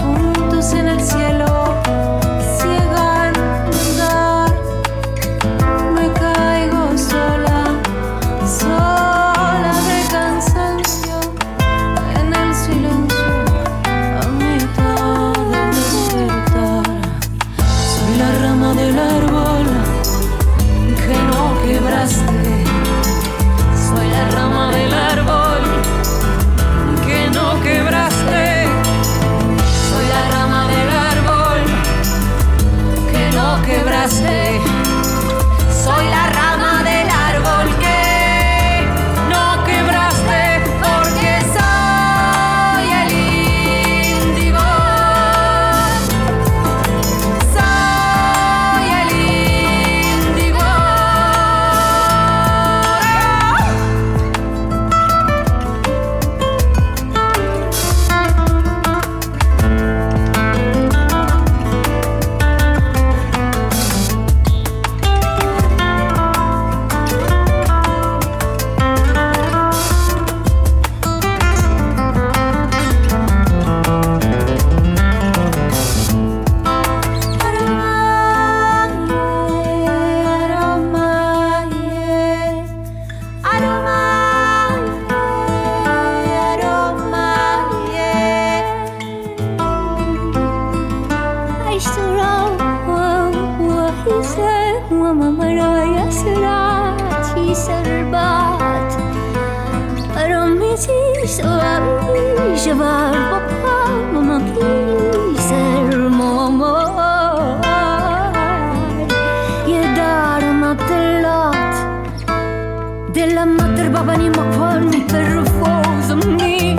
puntos en el cielo ciegan mi andar. Me caigo sola de cansancio en el silencio a mitad del despertar. Soy la rama del árbol que no quebraste. Soy la rama del árbol que no quebraste. Soy la rama del árbol que no quebraste. Soy la rama del árbol que no quebraste, porque soy el índigo. Soy el índigo. Della mater baba ni ma quan per fosa mi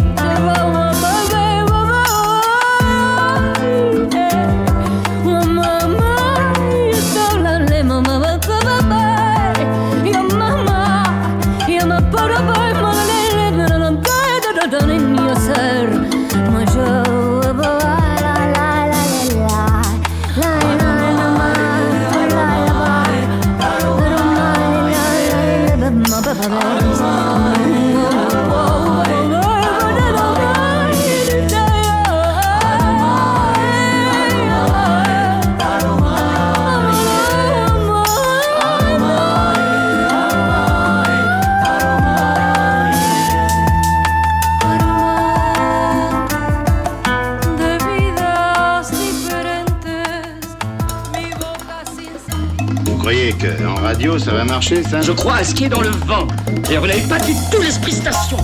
En radio, ça va marcher, ça? Je crois à ce qui est dans le vent. Et vous n'avez pas du tout l'esprit station.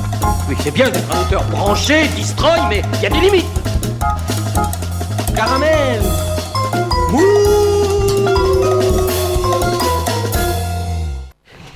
Oui, c'est bien d'être un auteur branché, destroy, mais il y a des limites. Caramel.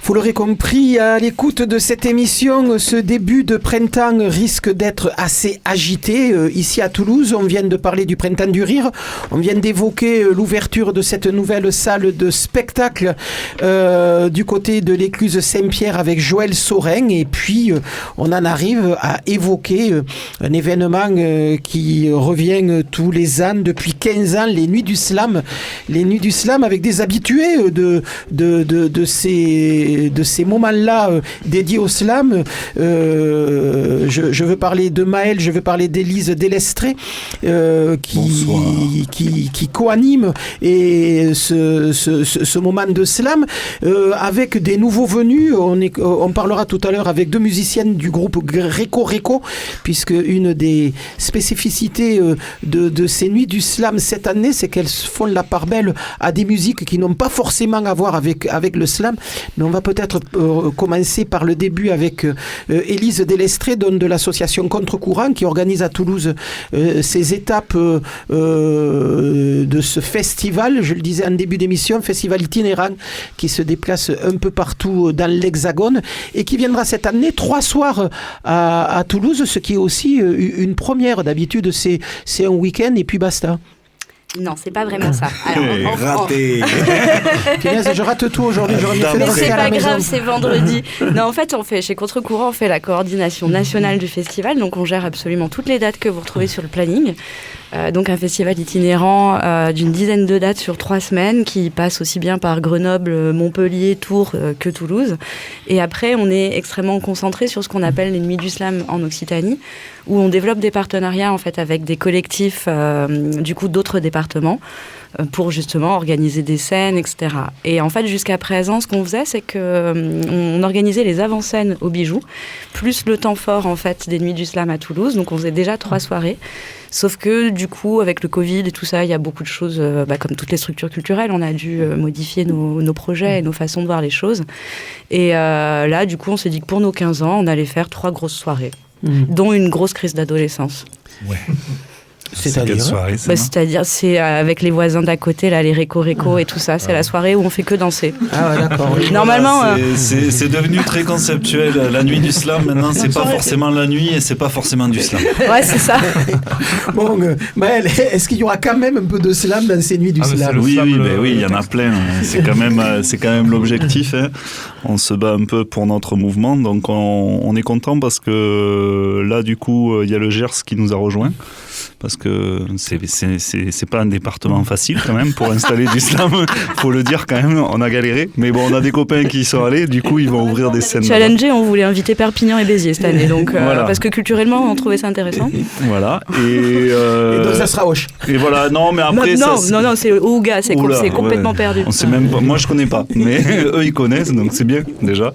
Vous l'aurez compris, à l'écoute de cette émission, ce début de printemps risque d'être assez agité. Ici à Toulouse, on vient de parler du Printemps du Rire. On vient d'évoquer l'ouverture de cette nouvelle salle de spectacle du côté de l'écluse Saint-Pierre avec Joël Saurin. Et puis, on en arrive à évoquer un événement qui revient tous les ans, depuis 15 ans, les Nuits du Slam. Les Nuits du Slam avec des habitués de ces moments-là dédiés au slam. Je veux parler de Maëlle, je veux parler d'Élise Delestré qui co-anime et ce moment de slam avec des nouveaux venus. On parlera tout à l'heure avec deux musiciennes du groupe Réco, puisque une des spécificités de ces Nuits du Slam cette année, c'est qu'elles font la part belle à des musiques qui n'ont pas forcément à voir avec le slam. Mais on va peut-être commencer par le début avec Élise Delestré, de l'association Contre-Courant, qui organise à Toulouse ces étapes de ce festival. Je le disais en début d'émission, festival itinérant qui se déplace un peu partout dans l'Hexagone et qui viendra cette année 3 soirs à Toulouse, ce qui est aussi une première. D'habitude, c'est un week-end et puis basta. Non, c'est pas vraiment ça. Alors, raté. Je rate tout aujourd'hui. Mais c'est pas grave, c'est vendredi. Non, en fait, chez Contre-Courant, on fait la coordination nationale du festival. Donc, on gère absolument toutes les dates que vous retrouvez sur le planning. Donc, un festival itinérant d'une dizaine de dates sur 3 semaines qui passe aussi bien par Grenoble, Montpellier, Tours que Toulouse. Et après, on est extrêmement concentré sur ce qu'on appelle les Nuits du Slam en Occitanie, où on développe des partenariats en fait avec des collectifs du coup d'autres départements pour justement organiser des scènes, etc. Et en fait, jusqu'à présent, ce qu'on faisait, c'est qu'on organisait les avant-scènes au Bijou, plus le temps fort en fait des Nuits du Slam à Toulouse. Donc on faisait déjà 3 soirées. Sauf que du coup, avec le Covid et tout ça, il y a beaucoup de choses, comme toutes les structures culturelles, on a dû modifier nos projets et nos façons de voir les choses. Et là, du coup, on s'est dit que pour nos 15 ans, on allait faire 3 grosses soirées, dont une grosse crise d'adolescence. Ouais. C'est-à-dire quelle soirée, c'est-à-dire, c'est avec les voisins d'à côté, là, les Réco et tout ça. C'est la soirée où on fait que danser. Ah ouais, d'accord. Normalement, c'est devenu très conceptuel. La nuit du slam, maintenant, c'est pas forcément la nuit et c'est pas forcément du slam. Ouais, c'est ça. Bon, Maëlle, est-ce qu'il y aura quand même un peu de slam dans ces Nuits du slam? Oui, il y en a plein. C'est quand même l'objectif. Hein. On se bat un peu pour notre mouvement, donc on est content parce que là, du coup, il y a le Gers qui nous a rejoints. Parce que c'est pas un département facile quand même pour installer du slam, faut le dire quand même, on a galéré, mais bon, on a des copains qui y sont allés, du coup ils vont ouvrir des scènes. Challenger, on voulait inviter Perpignan et Béziers cette année, donc voilà. Parce que culturellement on trouvait ça intéressant. Voilà. Et donc ça sera Auch. Et voilà, non mais après non, c'est Ouga, c'est complètement perdu. On sait même pas, moi je connais pas, mais eux ils connaissent, donc c'est bien déjà.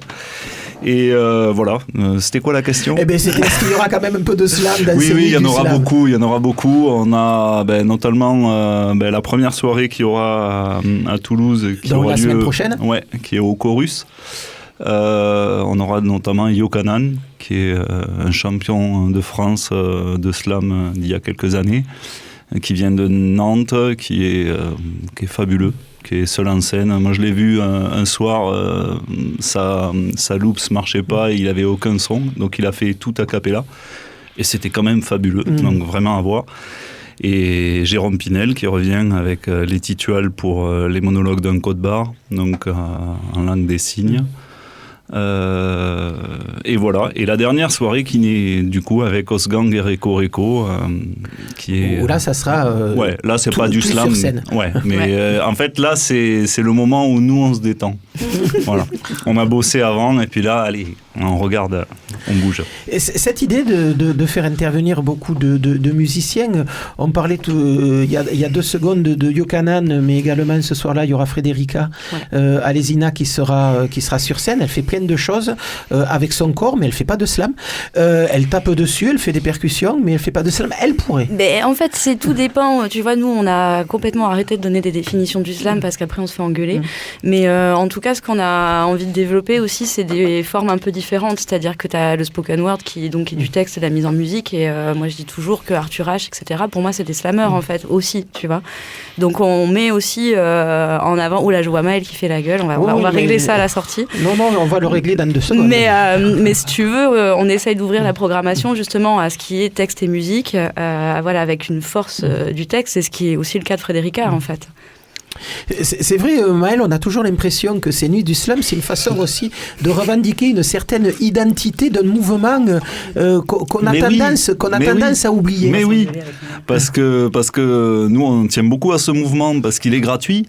Et voilà, c'était quoi la question? Eh bien, c'était est-ce qu'il y aura quand même un peu de slam dans ces Oui, il y en nuits du aura slam? beaucoup, il y en aura beaucoup. On a notamment la première soirée qu'il y aura à Toulouse, qui Donc, aura la lieu, semaine prochaine? Ouais, qui est au Chorus. On aura notamment Yokanan, qui est un champion de France de slam d'il y a quelques années, qui vient de Nantes, qui est fabuleux, qui est seul en scène. Moi, je l'ai vu un soir, sa loops marchait pas, et il avait aucun son, donc il a fait tout a cappella, et c'était quand même fabuleux, donc vraiment à voir. Et Jérôme Pinel qui revient avec les tituales pour les monologues d'un code-barre, donc en langue des signes. Et voilà. Et la dernière soirée qui est du coup avec Osgang et Reko, qui est. Où là, ça sera. Ouais, là c'est tout- pas du tout slam. sur scène. Ouais, mais en fait là c'est le moment où nous on se détend. Voilà. On a bossé avant et puis là, allez, on regarde, on bouge. Et cette idée de faire intervenir beaucoup de musiciens, on parlait il y a 2 secondes de Yokanan, mais également ce soir-là, il y aura Frédérica Alesina qui sera sur scène. Elle fait plein de choses avec son corps, mais elle fait pas de slam. Elle tape dessus, elle fait des percussions, mais elle fait pas de slam. Elle pourrait. Mais en fait, tout dépend. Tu vois, nous, on a complètement arrêté de donner des définitions du slam parce qu'après, on se fait engueuler. Mais en tout cas, ce qu'on a envie de développer aussi, c'est des formes un peu différentes. C'est-à-dire que tu as le spoken word qui est du texte et de la mise en musique. Et moi, je dis toujours que Arthur H, etc., pour moi, c'est des slammers, en fait, aussi, tu vois. Donc, on met aussi en avant... Oula, je vois Maël qui fait la gueule. On va régler ça à la sortie. Non, on va le régler dans 2 secondes. Mais si tu veux, on essaye d'ouvrir la programmation justement à ce qui est texte et musique, voilà, avec une force du texte, c'est ce qui est aussi le cas de Frédérica en fait. C'est vrai, Maël, on a toujours l'impression que ces nuits du slam, c'est une façon aussi de revendiquer une certaine identité d'un mouvement qu'on a tendance à oublier. Mais oui, parce que nous, on tient beaucoup à ce mouvement, parce qu'il est gratuit.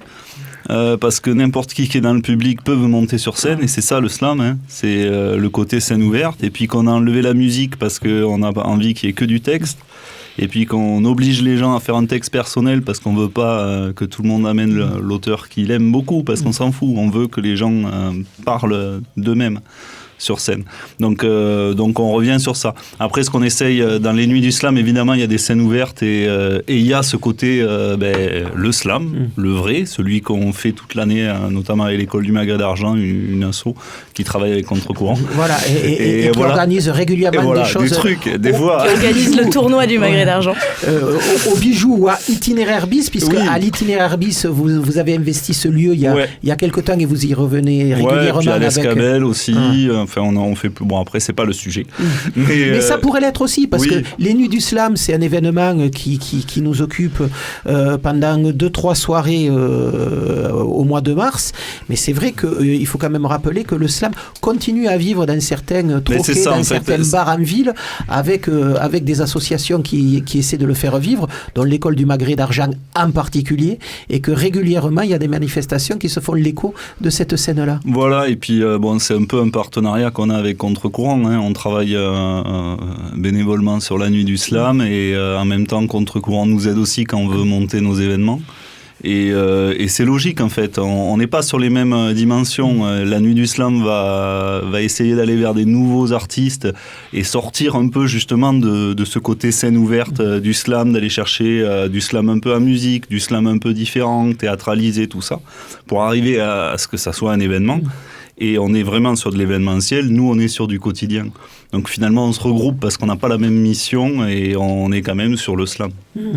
Parce que n'importe qui est dans le public peut monter sur scène, et c'est ça le slam, hein. C'est le côté scène ouverte, et puis qu'on a enlevé la musique parce qu'on a envie qu'il n'y ait que du texte, et puis qu'on oblige les gens à faire un texte personnel parce qu'on veut pas que tout le monde amène l'auteur qu'il aime beaucoup, parce qu'on s'en fout, on veut que les gens parlent d'eux-mêmes sur scène. Donc on revient sur ça. Après, ce qu'on essaye dans les nuits du slam, évidemment, il y a des scènes ouvertes et il y a ce côté, le slam, le vrai, celui qu'on fait toute l'année, notamment avec l'école du Magret d'Argent, une asso qui travaille avec Contre-Courant. Voilà, et qui organise régulièrement des choses. Des trucs, des fois. Qui organise le tournoi du Magret d'Argent. Au Bijou ou à Itinéraire Bis, puisque à l'Itinéraire Bis, vous avez investi ce lieu il y a quelque temps et vous y revenez régulièrement. Puis à avec l'Escabelle aussi. Enfin, on fait plus. Bon, après, c'est pas le sujet. Mais ça pourrait l'être aussi, parce que les Nuits du Slam, c'est un événement qui nous occupe pendant 2-3 soirées au mois de mars. Mais c'est vrai qu'il faut quand même rappeler que le slam continue à vivre dans certains troquets, dans certains bars en ville, avec des associations qui essaient de le faire vivre, dont l'école du Magret d'Argent en particulier, et que régulièrement, il y a des manifestations qui se font l'écho de cette scène-là. Voilà, et puis c'est un peu un partenariat qu'on a avec Contre-Courant, hein. On travaille bénévolement sur la nuit du slam, et en même temps Contre-Courant nous aide aussi quand on veut monter nos événements. Et c'est logique en fait, on n'est pas sur les mêmes dimensions. La nuit du slam va essayer d'aller vers des nouveaux artistes et sortir un peu justement de ce côté scène ouverte du slam, d'aller chercher du slam un peu à musique, du slam un peu différent, théâtralisé, tout ça, pour arriver à ce que ça soit un événement. Et on est vraiment sur de l'événementiel, nous on est sur du quotidien. Donc finalement on se regroupe parce qu'on n'a pas la même mission et on est quand même sur le slam,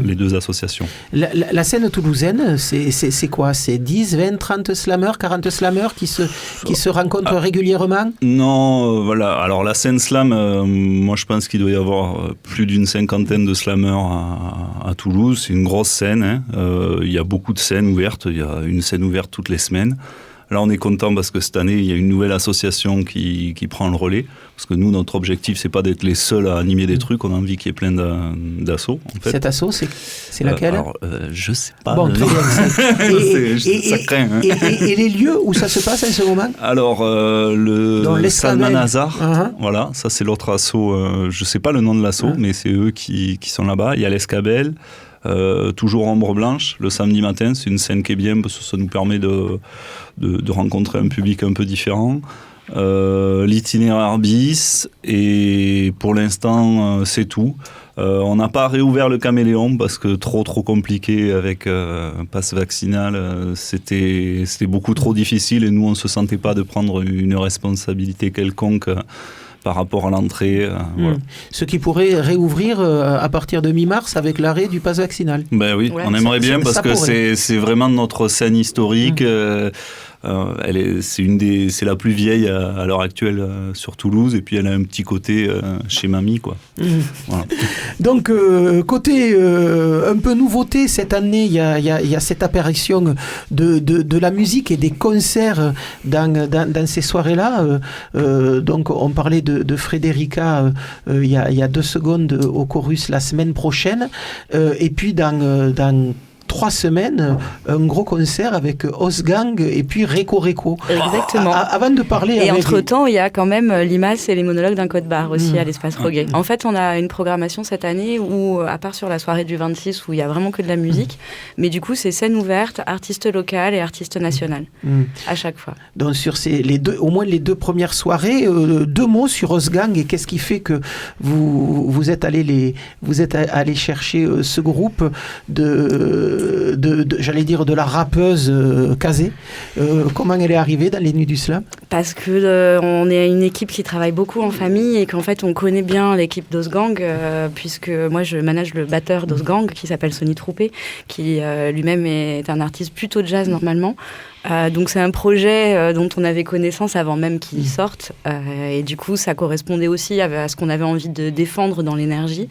les deux associations. La scène toulousaine, c'est quoi? C'est 10, 20, 30 slammers, 40 slammers qui se rencontrent régulièrement? Non, voilà. Alors la scène slam, moi je pense qu'il doit y avoir plus d'une 50aine de slammers à Toulouse. C'est une grosse scène, hein. Il y a beaucoup de scènes ouvertes, il y a une scène ouverte toutes les semaines. Là, on est content parce que cette année, il y a une nouvelle association qui prend le relais. Parce que nous, notre objectif, c'est pas d'être les seuls à animer des trucs. On a envie qu'il y ait plein d'assauts. En fait. Cet assaut, c'est laquelle? Alors, je sais pas. Bon, très bien. Ça craint. Hein. Et les lieux où ça se passe en ce moment? Alors, le Salman Hazard, voilà, ça c'est l'autre assaut. Je sais pas le nom de l'assaut, mais c'est eux qui sont là-bas. Il y a l'Escabelle. toujours Ombre Blanche, le samedi matin. C'est une scène qui est bien parce que ça nous permet de rencontrer un public un peu différent. L'itinéraire bis, et pour l'instant, c'est tout. On n'a pas réouvert le Caméléon parce que trop compliqué avec un pass vaccinal. C'était beaucoup trop difficile et nous, on ne se sentait pas de prendre une responsabilité quelconque par rapport à l'entrée. Voilà. Ce qui pourrait réouvrir à partir de mi-mars avec l'arrêt du pass vaccinal. Ben oui, on aimerait bien parce que c'est vraiment notre scène historique. C'est la plus vieille à l'heure actuelle sur Toulouse, et puis elle a un petit côté chez Mamie, quoi. Voilà. Donc côté un peu nouveauté cette année, il y a cette apparition de la musique et des concerts dans ces soirées-là. Donc on parlait de Frédérica il y a 2 secondes au chorus la semaine prochaine, et puis dans 3 semaines, un gros concert avec Osgang et puis Réco. Exactement. Avant de parler et avec... entre-temps, il y a quand même l'IMAS et les monologues d'un code-barre aussi à l'Espace Roguet. En fait, on a une programmation cette année où, à part sur la soirée du 26, où il y a vraiment que de la musique, mais du coup, c'est scène ouverte, artistes locales et artistes nationales, à chaque fois. Donc, sur au moins les 2 premières soirées, 2 mots sur Osgang, et qu'est-ce qui fait que vous êtes allé chercher ce groupe j'allais dire de la rappeuse Kazé. Comment elle est arrivée dans les Nuits du Slam? Parce que on est une équipe qui travaille beaucoup en famille et qu'en fait on connaît bien l'équipe d'Osgang, puisque moi je manage le batteur d'Osgang qui s'appelle Sonny Troupé, qui lui-même est un artiste plutôt jazz normalement. Donc c'est un projet dont on avait connaissance avant même qu'il sorte, et du coup ça correspondait aussi à ce qu'on avait envie de défendre dans l'énergie.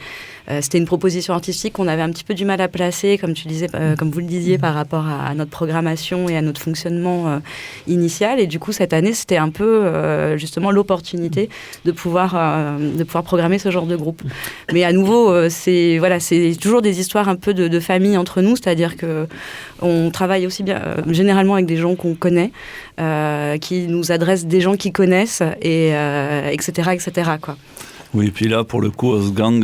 C'était une proposition artistique qu'on avait un petit peu du mal à placer, comme tu disais, comme vous le disiez, par rapport à notre programmation et à notre fonctionnement initial. Et du coup cette année c'était un peu justement l'opportunité de pouvoir programmer ce genre de groupe. Mais à nouveau c'est toujours des histoires un peu de famille entre nous, c'est-à-dire que on travaille aussi bien généralement avec des gens qu'on connaît, qui nous adressent des gens qui connaissent, et etc. quoi. Oui, et puis là, pour le coup, Osgang,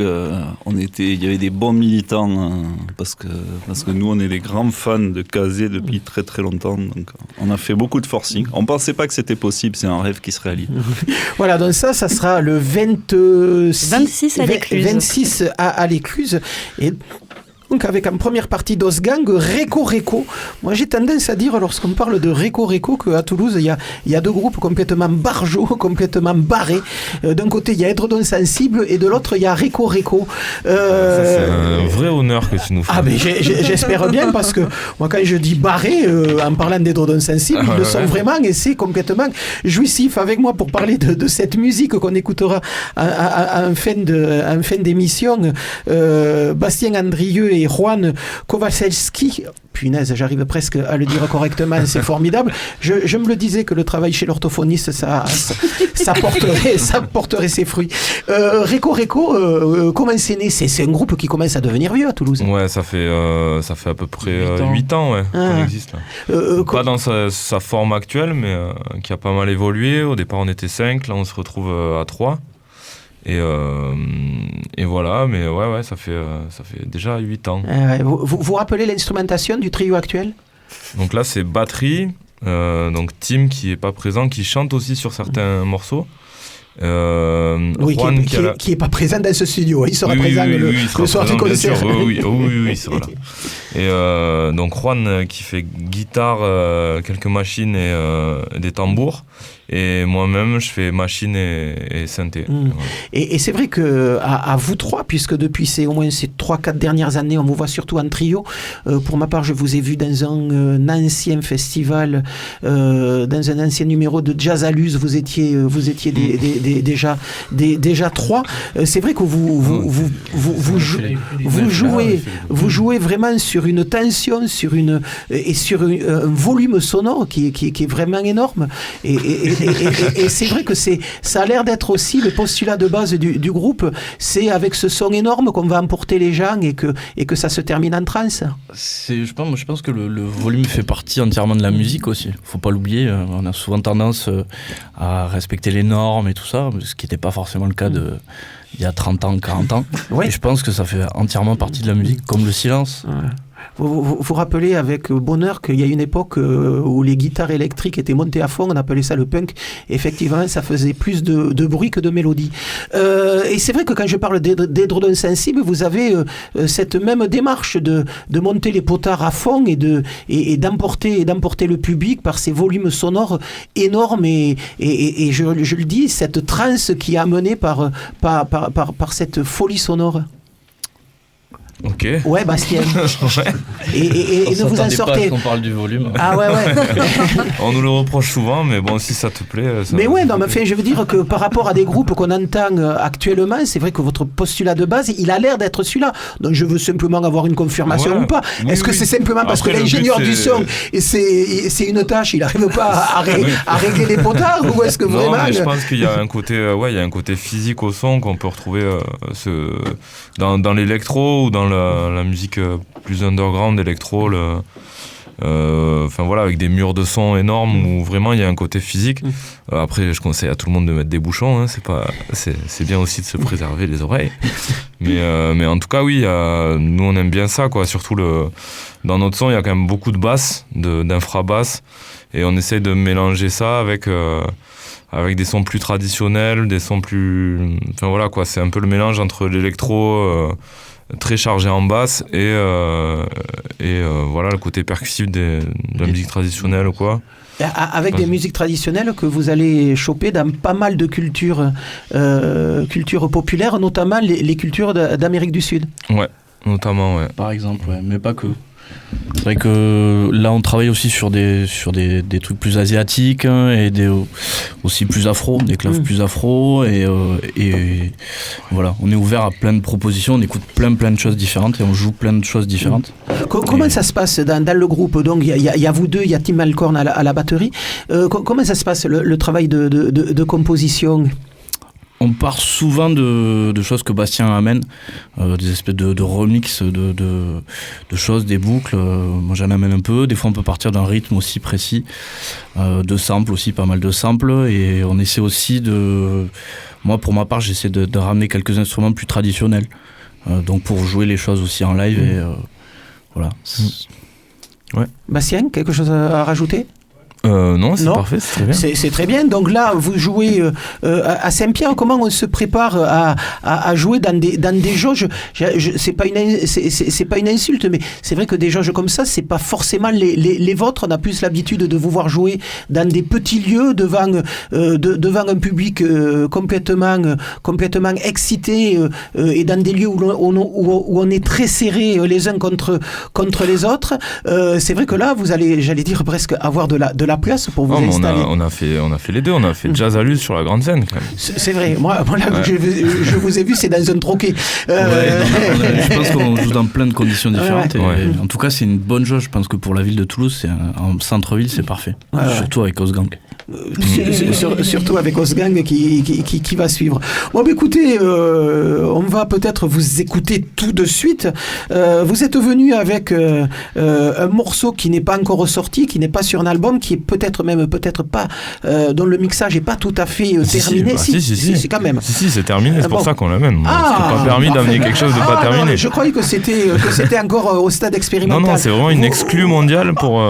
il y avait des bons militants, parce que nous, on est des grands fans de Kazé depuis très très longtemps, donc on a fait beaucoup de forcing. On pensait pas que c'était possible, c'est un rêve qui se réalise. Voilà, donc ça sera le 26 à l'Écluse. 26 à l'Écluse, et donc avec en première partie d'Osgang, Réco. Moi j'ai tendance à dire, lorsqu'on parle de Réco, qu'à Toulouse il y a 2 groupes complètement barjots, complètement barrés. D'un côté il y a Edredon Sensible et de l'autre il y a Réco. Ça c'est un vrai honneur que tu nous fais. Ah mais j'espère bien, parce que moi quand je dis barré, en parlant d'Edredon Sensible, ils le sont vraiment, et c'est complètement jouissif. Avec moi pour parler de cette musique qu'on écoutera en fin d'émission, Bastien Andrieux et Juan Kowalski. Punaise, j'arrive presque à le dire correctement, c'est formidable. Je me le disais que le travail chez l'orthophoniste, ça porterait ses fruits. Réco, comment c'est né? C'est un groupe qui commence à devenir vieux à Toulouse. Ouais, ça fait à peu près 8 ans qu'on existe. Pas dans sa forme actuelle, mais qui a pas mal évolué. Au départ, on était 5, là on se retrouve à 3. Et voilà, mais ouais, ça fait déjà 8 ans. Vous rappelez l'instrumentation du trio actuel? Donc là, c'est batterie, donc Tim qui est pas présent, qui chante aussi sur certains morceaux. Oui, qui est pas présent dans ce studio. Il sera présent le soir du concert. Oui, il sera là. Et donc Juan qui fait guitare, quelques machines et des tambours. Et moi-même, je fais machine et synthé. Voilà. Et c'est vrai que à vous 3, puisque depuis au moins ces 3-4 dernières années, on vous voit surtout en trio. Pour ma part, je vous ai vu dans un ancien festival, dans un ancien numéro de Jazz à Luz. Vous étiez déjà 3. C'est vrai que vous jouez vraiment sur une tension, sur un volume sonore qui est vraiment énorme. Et c'est vrai que ça a l'air d'être aussi le postulat de base du groupe. C'est avec ce son énorme qu'on va emporter les gens et que ça se termine en transe. Je pense que le volume fait partie entièrement de la musique aussi. Faut pas l'oublier. On a souvent tendance à respecter les normes et tout ça, ce qui n'était pas forcément le cas il y a 30 ans, 40 ans. Ouais. Et je pense que ça fait entièrement partie de la musique, comme le silence. Ouais. Vous rappelez avec bonheur qu'il y a une époque où les guitares électriques étaient montées à fond, on appelait ça le punk. Effectivement, ça faisait plus de bruit que de mélodie. Et c'est vrai que quand je parle d'édredons sensibles, vous avez cette même démarche de monter les potards à fond et d'emporter le public par ces volumes sonores énormes et je le dis, cette transe qui est amenée par cette folie sonore. Ok. Ouais, Bastien. Ouais. Et ne vous en sortez pas qu'on parle du volume. Ah ouais. On nous le reproche souvent, mais bon, si ça te plaît. Ça mais ouais, non, mais enfin, je veux dire que par rapport à des groupes qu'on entend actuellement, c'est vrai que votre postulat de base, il a l'air d'être celui-là. Donc je veux simplement avoir une confirmation ou pas. Oui, est-ce que c'est simplement parce après, que l'ingénieur du son, c'est une tâche, il n'arrive pas à régler les potards, ou est-ce que non, vraiment mais je pense qu'il y a un côté, il y a un côté physique au son qu'on peut retrouver dans l'électro ou dans la musique plus underground électro, avec des murs de son énormes où vraiment il y a un côté physique. Après, je conseille à tout le monde de mettre des bouchons, hein, c'est bien aussi de se préserver les oreilles. Mais en tout cas, oui, nous on aime bien ça, quoi. Surtout dans notre son, il y a quand même beaucoup de basses, d'infrabasses, et on essaye de mélanger ça avec des sons plus traditionnels, des sons plus... Enfin voilà, quoi, c'est un peu le mélange entre l'électro... très chargé en basse et le côté percussif de la musique traditionnelle ou quoi. Avec des musiques traditionnelles que vous allez choper dans pas mal de cultures populaires, notamment les cultures d'Amérique du Sud. Ouais, notamment, ouais. Par exemple, ouais, mais pas que. C'est vrai que là on travaille aussi sur des trucs plus asiatiques, hein, et aussi plus afro, des claves plus afro, et voilà, on est ouvert à plein de propositions, on écoute plein de choses différentes et on joue plein de choses différentes. Comment ça se passe dans le groupe? Donc il y a vous deux, il y a Tim Malcorn à la batterie. Comment ça se passe le travail de composition? On part souvent de choses que Bastien amène, des espèces de remix de choses, des boucles. Moi j'en amène un peu. Des fois on peut partir d'un rythme aussi précis, de samples aussi, pas mal de samples. Et on essaie aussi moi pour ma part j'essaie de ramener quelques instruments plus traditionnels. Donc pour jouer les choses aussi en live et voilà. Ouais. Bastien, quelque chose à rajouter? Non, c'est parfait, c'est très bien. C'est très bien. Donc là, vous jouez à Saint-Pierre. Comment on se prépare à jouer dans des jauges? C'est pas une insulte, mais c'est vrai que des jauges comme ça, c'est pas forcément les vôtres. On a plus l'habitude de vous voir jouer dans des petits lieux devant un public complètement excité et dans des lieux où on est très serrés les uns contre les autres. C'est vrai que là, vous allez, j'allais dire presque avoir de la place pour vous installer. On a fait les deux. On a fait Jazz à Luz sur la grande scène quand même. C'est vrai. Moi là, je vous ai vu, c'est dans un troquet. Je pense qu'on joue dans plein de conditions différentes. En tout cas, c'est une bonne jauge. Je pense que pour la ville de Toulouse, en centre-ville, c'est parfait. Surtout avec Osgang. Surtout avec Osgang qui va suivre. Bon, bah, écoutez, on va peut-être vous écouter tout de suite. Vous êtes venu avec un morceau qui n'est pas encore sorti, qui n'est pas sur un album, qui est peut-être pas, dont le mixage n'est pas tout à fait terminé. Si, quand même. Si, c'est terminé, c'est pour ça qu'on l'amène. C'est pas permis d'amener quelque chose de pas terminé. Non, je croyais que c'était encore au stade expérimental. Non, c'est vraiment une exclue mondiale pour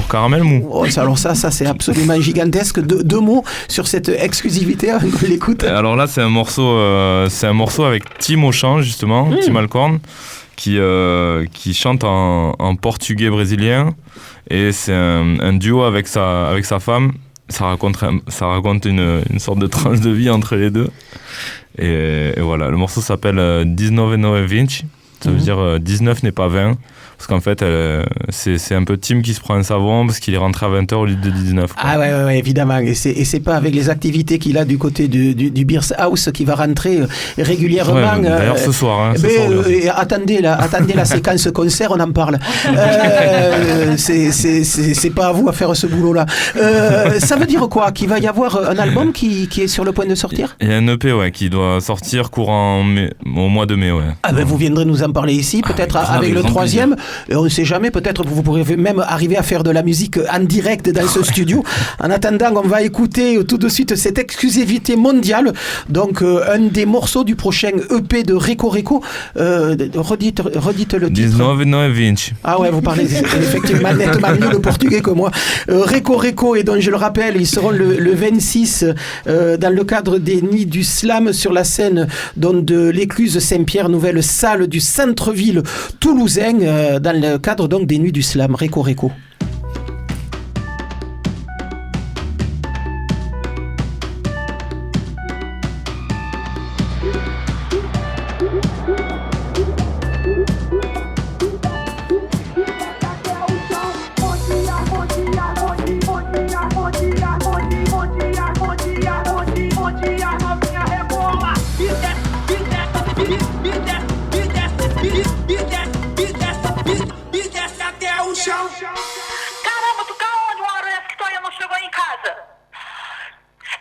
Caramel Mou. Alors ça c'est absolument gigantesque. Deux mots sur cette exclusivité avant qu'on l'écoute. Alors là, c'est un morceau avec Tim au chant, justement, Tim Malcorn, qui chante en portugais brésilien, et c'est un duo avec sa femme. Ça raconte une sorte de tranche de vie entre les deux, et voilà, le morceau s'appelle 19,20, ça veut dire 19 n'est pas 20, parce qu'en fait c'est un peu Tim qui se prend un savon parce qu'il est rentré à 20h au lieu de 19 quoi. Ah ouais, évidemment, et c'est pas avec les activités qu'il a du côté du Beers House qui va rentrer régulièrement. D'ailleurs ce soir, attendez la séquence concert, on en parle. C'est pas à vous à faire ce boulot là. Ça veut dire quoi? Qu'il va y avoir un album qui est sur le point de sortir? Il y a un EP qui doit sortir courant mai, au mois de mai. Vous viendrez nous en parler ici, peut-être avec le troisième. Et on ne sait jamais, peut-être vous pourrez même arriver à faire de la musique en direct dans ce studio. En attendant, on va écouter tout de suite cette exclusivité mondiale. Donc, un des morceaux du prochain EP de Reco Reco. Redites le titre. 19,20. Ah ouais, vous parlez effectivement nettement mieux le portugais que moi. Reco Reco, et donc je le rappelle, ils seront le 26 dans le cadre des Nuits du Slam sur la scène de l'écluse Saint-Pierre, nouvelle salle du centre-ville toulousain, dans le cadre donc des Nuits du Slam. Reco Reco. Caramba, tu tá onde, uma hora que tu não chegou em casa?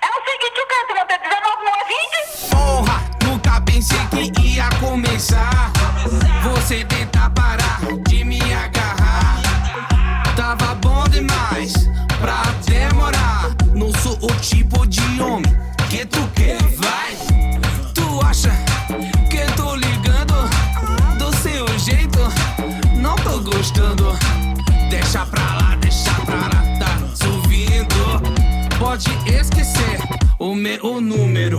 É o seguinte, o canto, 19 não é 20? Porra, nunca pensei que ia começar. Você tentar parar de me agarrar. Tava bom demais pra demorar. Não sou o tipo de homem que tu quer, vai. Tu acha que tô ligando do seu jeito? Não tô gostando. Deixa pra lá, tá ouvindo. Pode esquecer o meu número.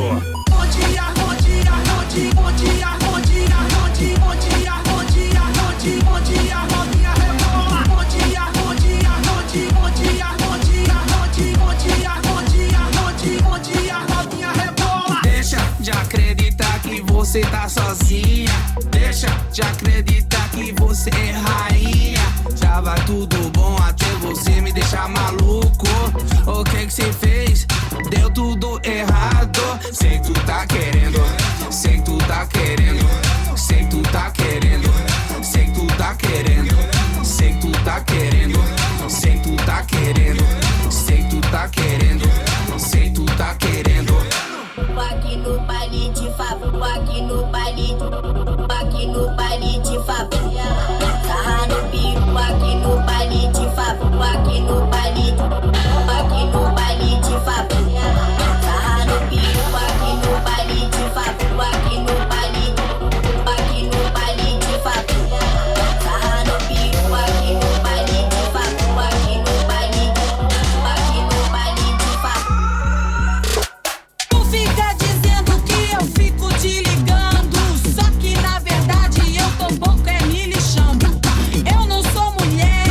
Bom dia, bom dia, bom dia, bom dia, bom dia, bom dia, bom dia, bom dia, bom dia, bom dia, bom dia, rebola. Bom dia, bom dia, bom dia, bom dia, bom dia, bom dia, bom dia, bom dia, bom dia, bom dia, bom dia, rebola. Deixa de acreditar que você tá sozinha. Deixa de acreditar que você é rainha. Já vai tudo bom até você me deixar maluco. O que você fez? Deu tudo errado. Sei que tu tá querendo, sei que tu tá querendo, sei que tu tá querendo, sei que tu tá querendo, sei que tu tá querendo, sei que tu tá querendo, sei que tu tá querendo, sei que tu tá querendo. Aqui no baile de favela, aqui no baile de favela. Sarra no piru, aqui no baile de favela, aqui no baile de favela. Sarra no piru, aqui no baile de favela, aqui no baile de favela. Sarra no piru, aqui no baile de favela, aqui no baile de favela. Tu fica dizendo que eu fico te ligando, só que na verdade eu tô pouco me lixando. Eu não sou mulher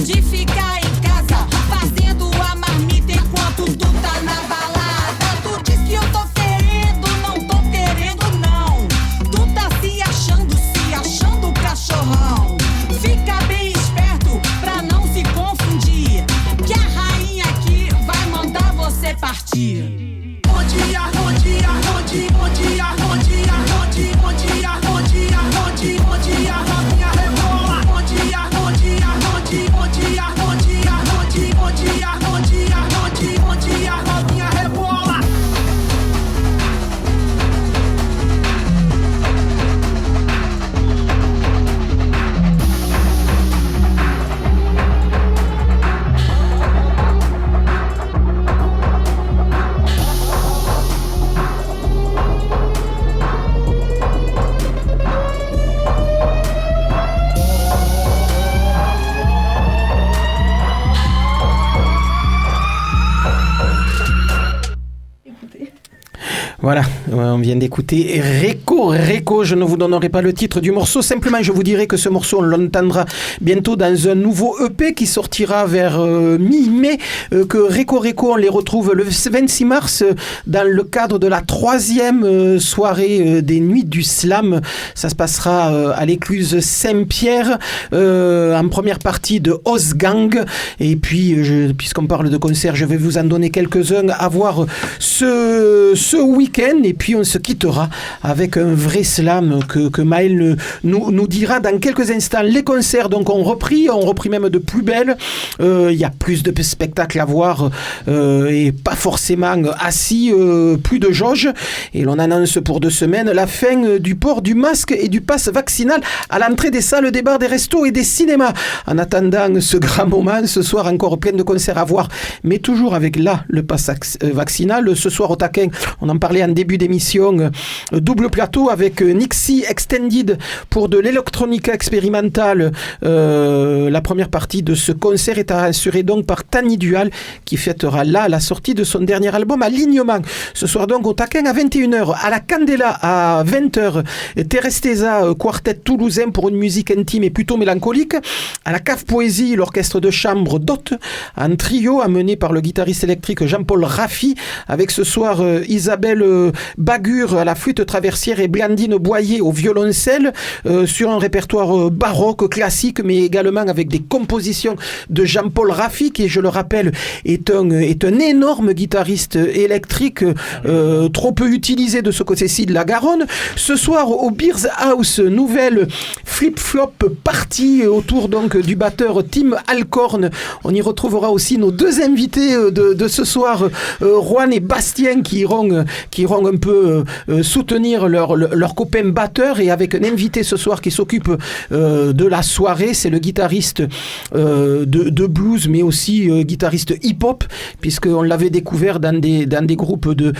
de ficar em casa fazendo a marmita enquanto tu tá na balada. Tu diz que eu tô querendo, não tô querendo não. Tu tá se achando cachorrão. Fica bem esperto pra não se confundir, que a rainha aqui vai mandar você partir. Bom dia, bom dia, bom dia, bom dia, bom dia, bom dia, bom dia, bom dia, bom dia, bom dia, bom dia, rebola. Bom dia, bom dia, bom dia, bom dia, bom dia, bom dia, bom dia, bom dia, bom dia, bom dia, bom dia, rebola. Voilà, on vient d'écouter Reco Reco. Je ne vous donnerai pas le titre du morceau, simplement je vous dirai que ce morceau on l'entendra bientôt dans un nouveau EP qui sortira vers mi-mai, que Reco Reco on les retrouve le 26 mars dans le cadre de la 3e soirée des Nuits du Slam. Ça se passera à l'écluse Saint-Pierre, en première partie de Osgang, et puis puisqu'on parle de concert, je vais vous en donner quelques-uns à voir ce week-end week-end et puis on se quittera avec un vrai slam que Maël nous dira dans quelques instants. Les concerts donc ont repris même de plus belle. Il y a plus de spectacles à voir et pas forcément assis, plus de jauge. Et l'on annonce pour 2 semaines la fin du port du masque et du pass vaccinal à l'entrée des salles, des bars, des restos et des cinémas. En attendant ce grand moment, ce soir encore plein de concerts à voir, mais toujours avec le pass vaccinal. Ce soir au taquin, on en parlait en début d'émission, double plateau avec Nixie Extended pour de l'électronica expérimentale. La première partie de ce concert est assurée donc par Tani Dual qui fêtera là la sortie de son dernier album Alignement. Ce soir donc au taquin à 21h, à la Candela à 20h, Teresteza quartet toulousain pour une musique intime et plutôt mélancolique. À la Cave Poésie, l'orchestre de chambre Dot, un trio amené par le guitariste électrique Jean-Paul Raffi, avec ce soir Isabelle Bagur à la flûte traversière et Blandine Boyer au violoncelle, sur un répertoire baroque, classique, mais également avec des compositions de Jean-Paul Raffi, qui, je le rappelle, est un énorme guitariste électrique, trop peu utilisé de ce côté-ci de la Garonne. Ce soir, au Beers House, nouvelle flip-flop partie autour donc du batteur Tim Alcorn. On y retrouvera aussi nos 2 invités de ce soir, Juan et Bastien, qui iront un peu soutenir leur copain batteur, et avec un invité ce soir qui s'occupe de la soirée. C'est le guitariste de blues, mais aussi guitariste hip-hop, puisqu'on l'avait découvert dans des groupes de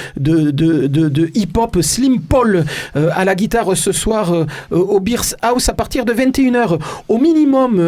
hip-hop. Slim Paul à la guitare ce soir au Beers House à partir de 21h. Au minimum,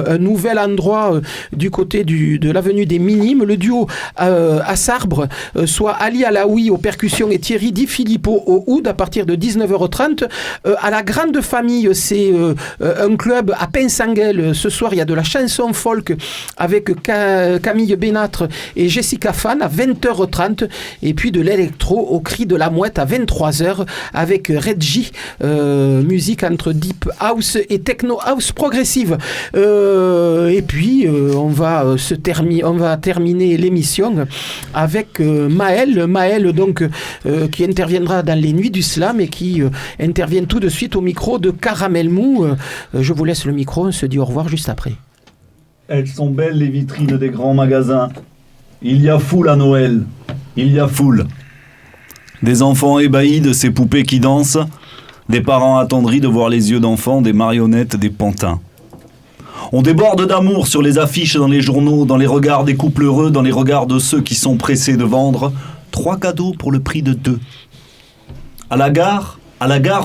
un nouvel endroit du côté de l'avenue des Minimes. Le duo à Sarbre, soit Ali Alaoui aux percussions et Thierry Di Filippo au oud à partir de 19h30. À la Grande Famille, c'est un club à Pinsanguel. Ce soir, il y a de la chanson folk avec Camille Bénatre et Jessica Fan à 20h30, et puis de l'électro au Cri de la Mouette à 23h avec Reggie, musique entre deep house et techno house progressive. Et puis on va terminer l'émission avec Maël donc qui interviendra dans les nuits du slam et qui intervient tout de suite au micro de Caramel Mou. Je vous laisse le micro, on se dit au revoir juste après. Elles sont belles les vitrines des grands magasins. Il y a foule à Noël, il y a foule. Des enfants ébahis de ces poupées qui dansent, des parents attendris de voir les yeux d'enfants, des marionnettes, des pantins. On déborde d'amour sur les affiches dans les journaux, dans les regards des couples heureux, dans les regards de ceux qui sont pressés de vendre 3 cadeaux pour le prix de 2. À la gare,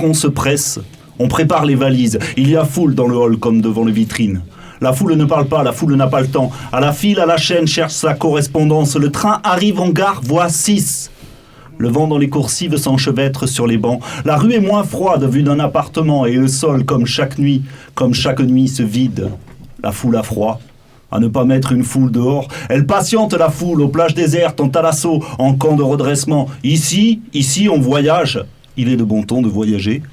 on se presse, on prépare les valises. Il y a foule dans le hall comme devant les vitrines. La foule ne parle pas, la foule n'a pas le temps. À la file, à la chaîne, cherche sa correspondance. Le train arrive en gare, voie 6. Le vent dans les coursives s'enchevêtre sur les bancs. La rue est moins froide vue d'un appartement et le sol, comme chaque nuit, se vide. La foule a froid. À ne pas mettre une foule dehors. Elle patiente la foule aux plages désertes, en talasso, en camp de redressement. Ici, on voyage. Il est de bon ton de voyager.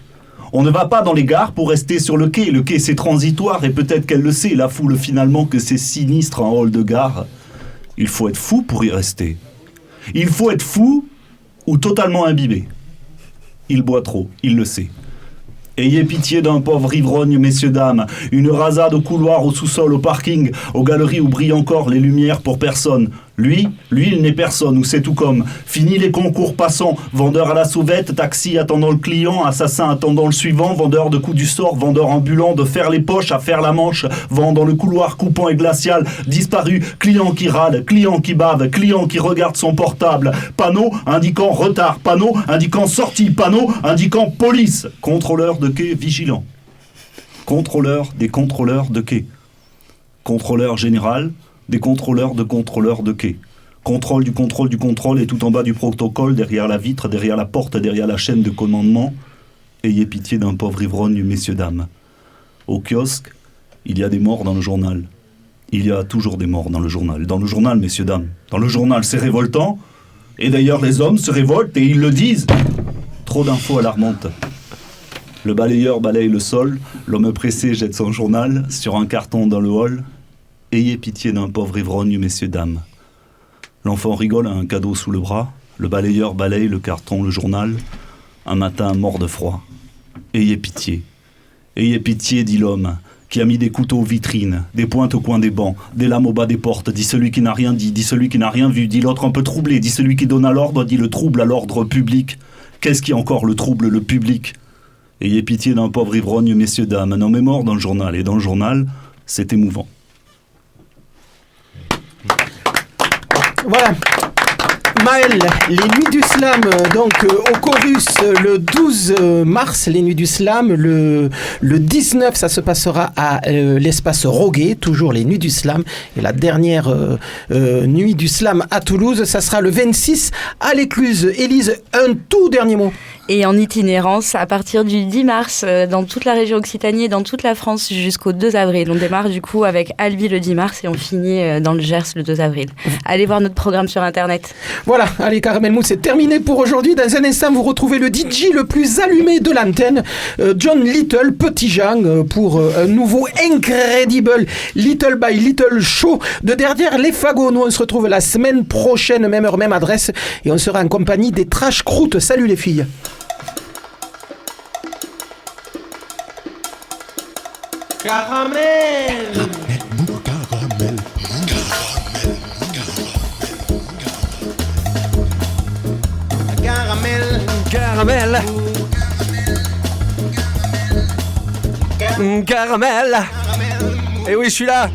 On ne va pas dans les gares pour rester sur le quai. Le quai, c'est transitoire et peut-être qu'elle le sait, la foule, finalement, que c'est sinistre en hall de gare. Il faut être fou pour y rester. Il faut être fou ou totalement imbibé. Il boit trop, il le sait. Ayez pitié d'un pauvre ivrogne, messieurs, dames. Une rasade au couloir, au sous-sol, au parking, aux galeries où brillent encore les lumières pour personne. Lui, il n'est personne, ou c'est tout comme. Fini les concours passants, vendeur à la sauvette, taxi attendant le client, assassin attendant le suivant, vendeur de coups du sort, vendeur ambulant, de faire les poches à faire la manche, vent dans le couloir coupant et glacial, disparu, client qui râle, client qui bave, client qui regarde son portable, panneau indiquant retard, panneau indiquant sortie, panneau indiquant police, contrôleur de quai vigilant, contrôleur des contrôleurs de quai, contrôleur général, des contrôleurs de quai. Contrôle du contrôle et tout en bas du protocole, derrière la vitre, derrière la porte, derrière la chaîne de commandement. Ayez pitié d'un pauvre ivrogne, messieurs, dames. Au kiosque, il y a des morts dans le journal. Il y a toujours des morts dans le journal. Dans le journal, messieurs, dames. Dans le journal, c'est révoltant. Et d'ailleurs, les hommes se révoltent et ils le disent. Trop d'infos alarmantes. Le balayeur balaye le sol. L'homme pressé jette son journal sur un carton dans le hall. Ayez pitié d'un pauvre ivrogne, messieurs, dames. L'enfant rigole, a un cadeau sous le bras. Le balayeur balaye le carton, le journal. Un matin, mort de froid. Ayez pitié, dit l'homme, qui a mis des couteaux aux vitrines, des pointes au coin des bancs, des lames au bas des portes, dit celui qui n'a rien dit celui qui n'a rien vu, dit l'autre un peu troublé, dit celui qui donne à l'ordre, dit le trouble à l'ordre public. Qu'est-ce qui encore le trouble le public? Ayez pitié d'un pauvre ivrogne, messieurs, dames, un homme est mort dans le journal, et dans le journal, c'est émouvant. Voilà. Maël, les Nuits du Slam, donc au Chorus le 12 mars, les Nuits du Slam, le 19 ça se passera à l'espace Roguet, toujours les Nuits du Slam, et la dernière Nuit du Slam à Toulouse, ça sera le 26 à l'Écluse. Élise, un tout dernier mot. Et en itinérance à partir du 10 mars dans toute la région Occitanie et dans toute la France jusqu'au 2 avril. On démarre du coup avec Albi le 10 mars et on finit dans le Gers le 2 avril. Allez voir notre programme sur internet. Voilà, allez Caramel Mousse, c'est terminé pour aujourd'hui. Dans un instant, vous retrouvez le DJ le plus allumé de l'antenne, John Little, Petit Jean, pour un nouveau Incredible Little by Little Show de derrière les fagots. Nous, on se retrouve la semaine prochaine, même heure, même adresse, et on sera en compagnie des Trash Croûtes. Salut les filles. Caramel. Caramel. Caramel. Et oui, je suis là.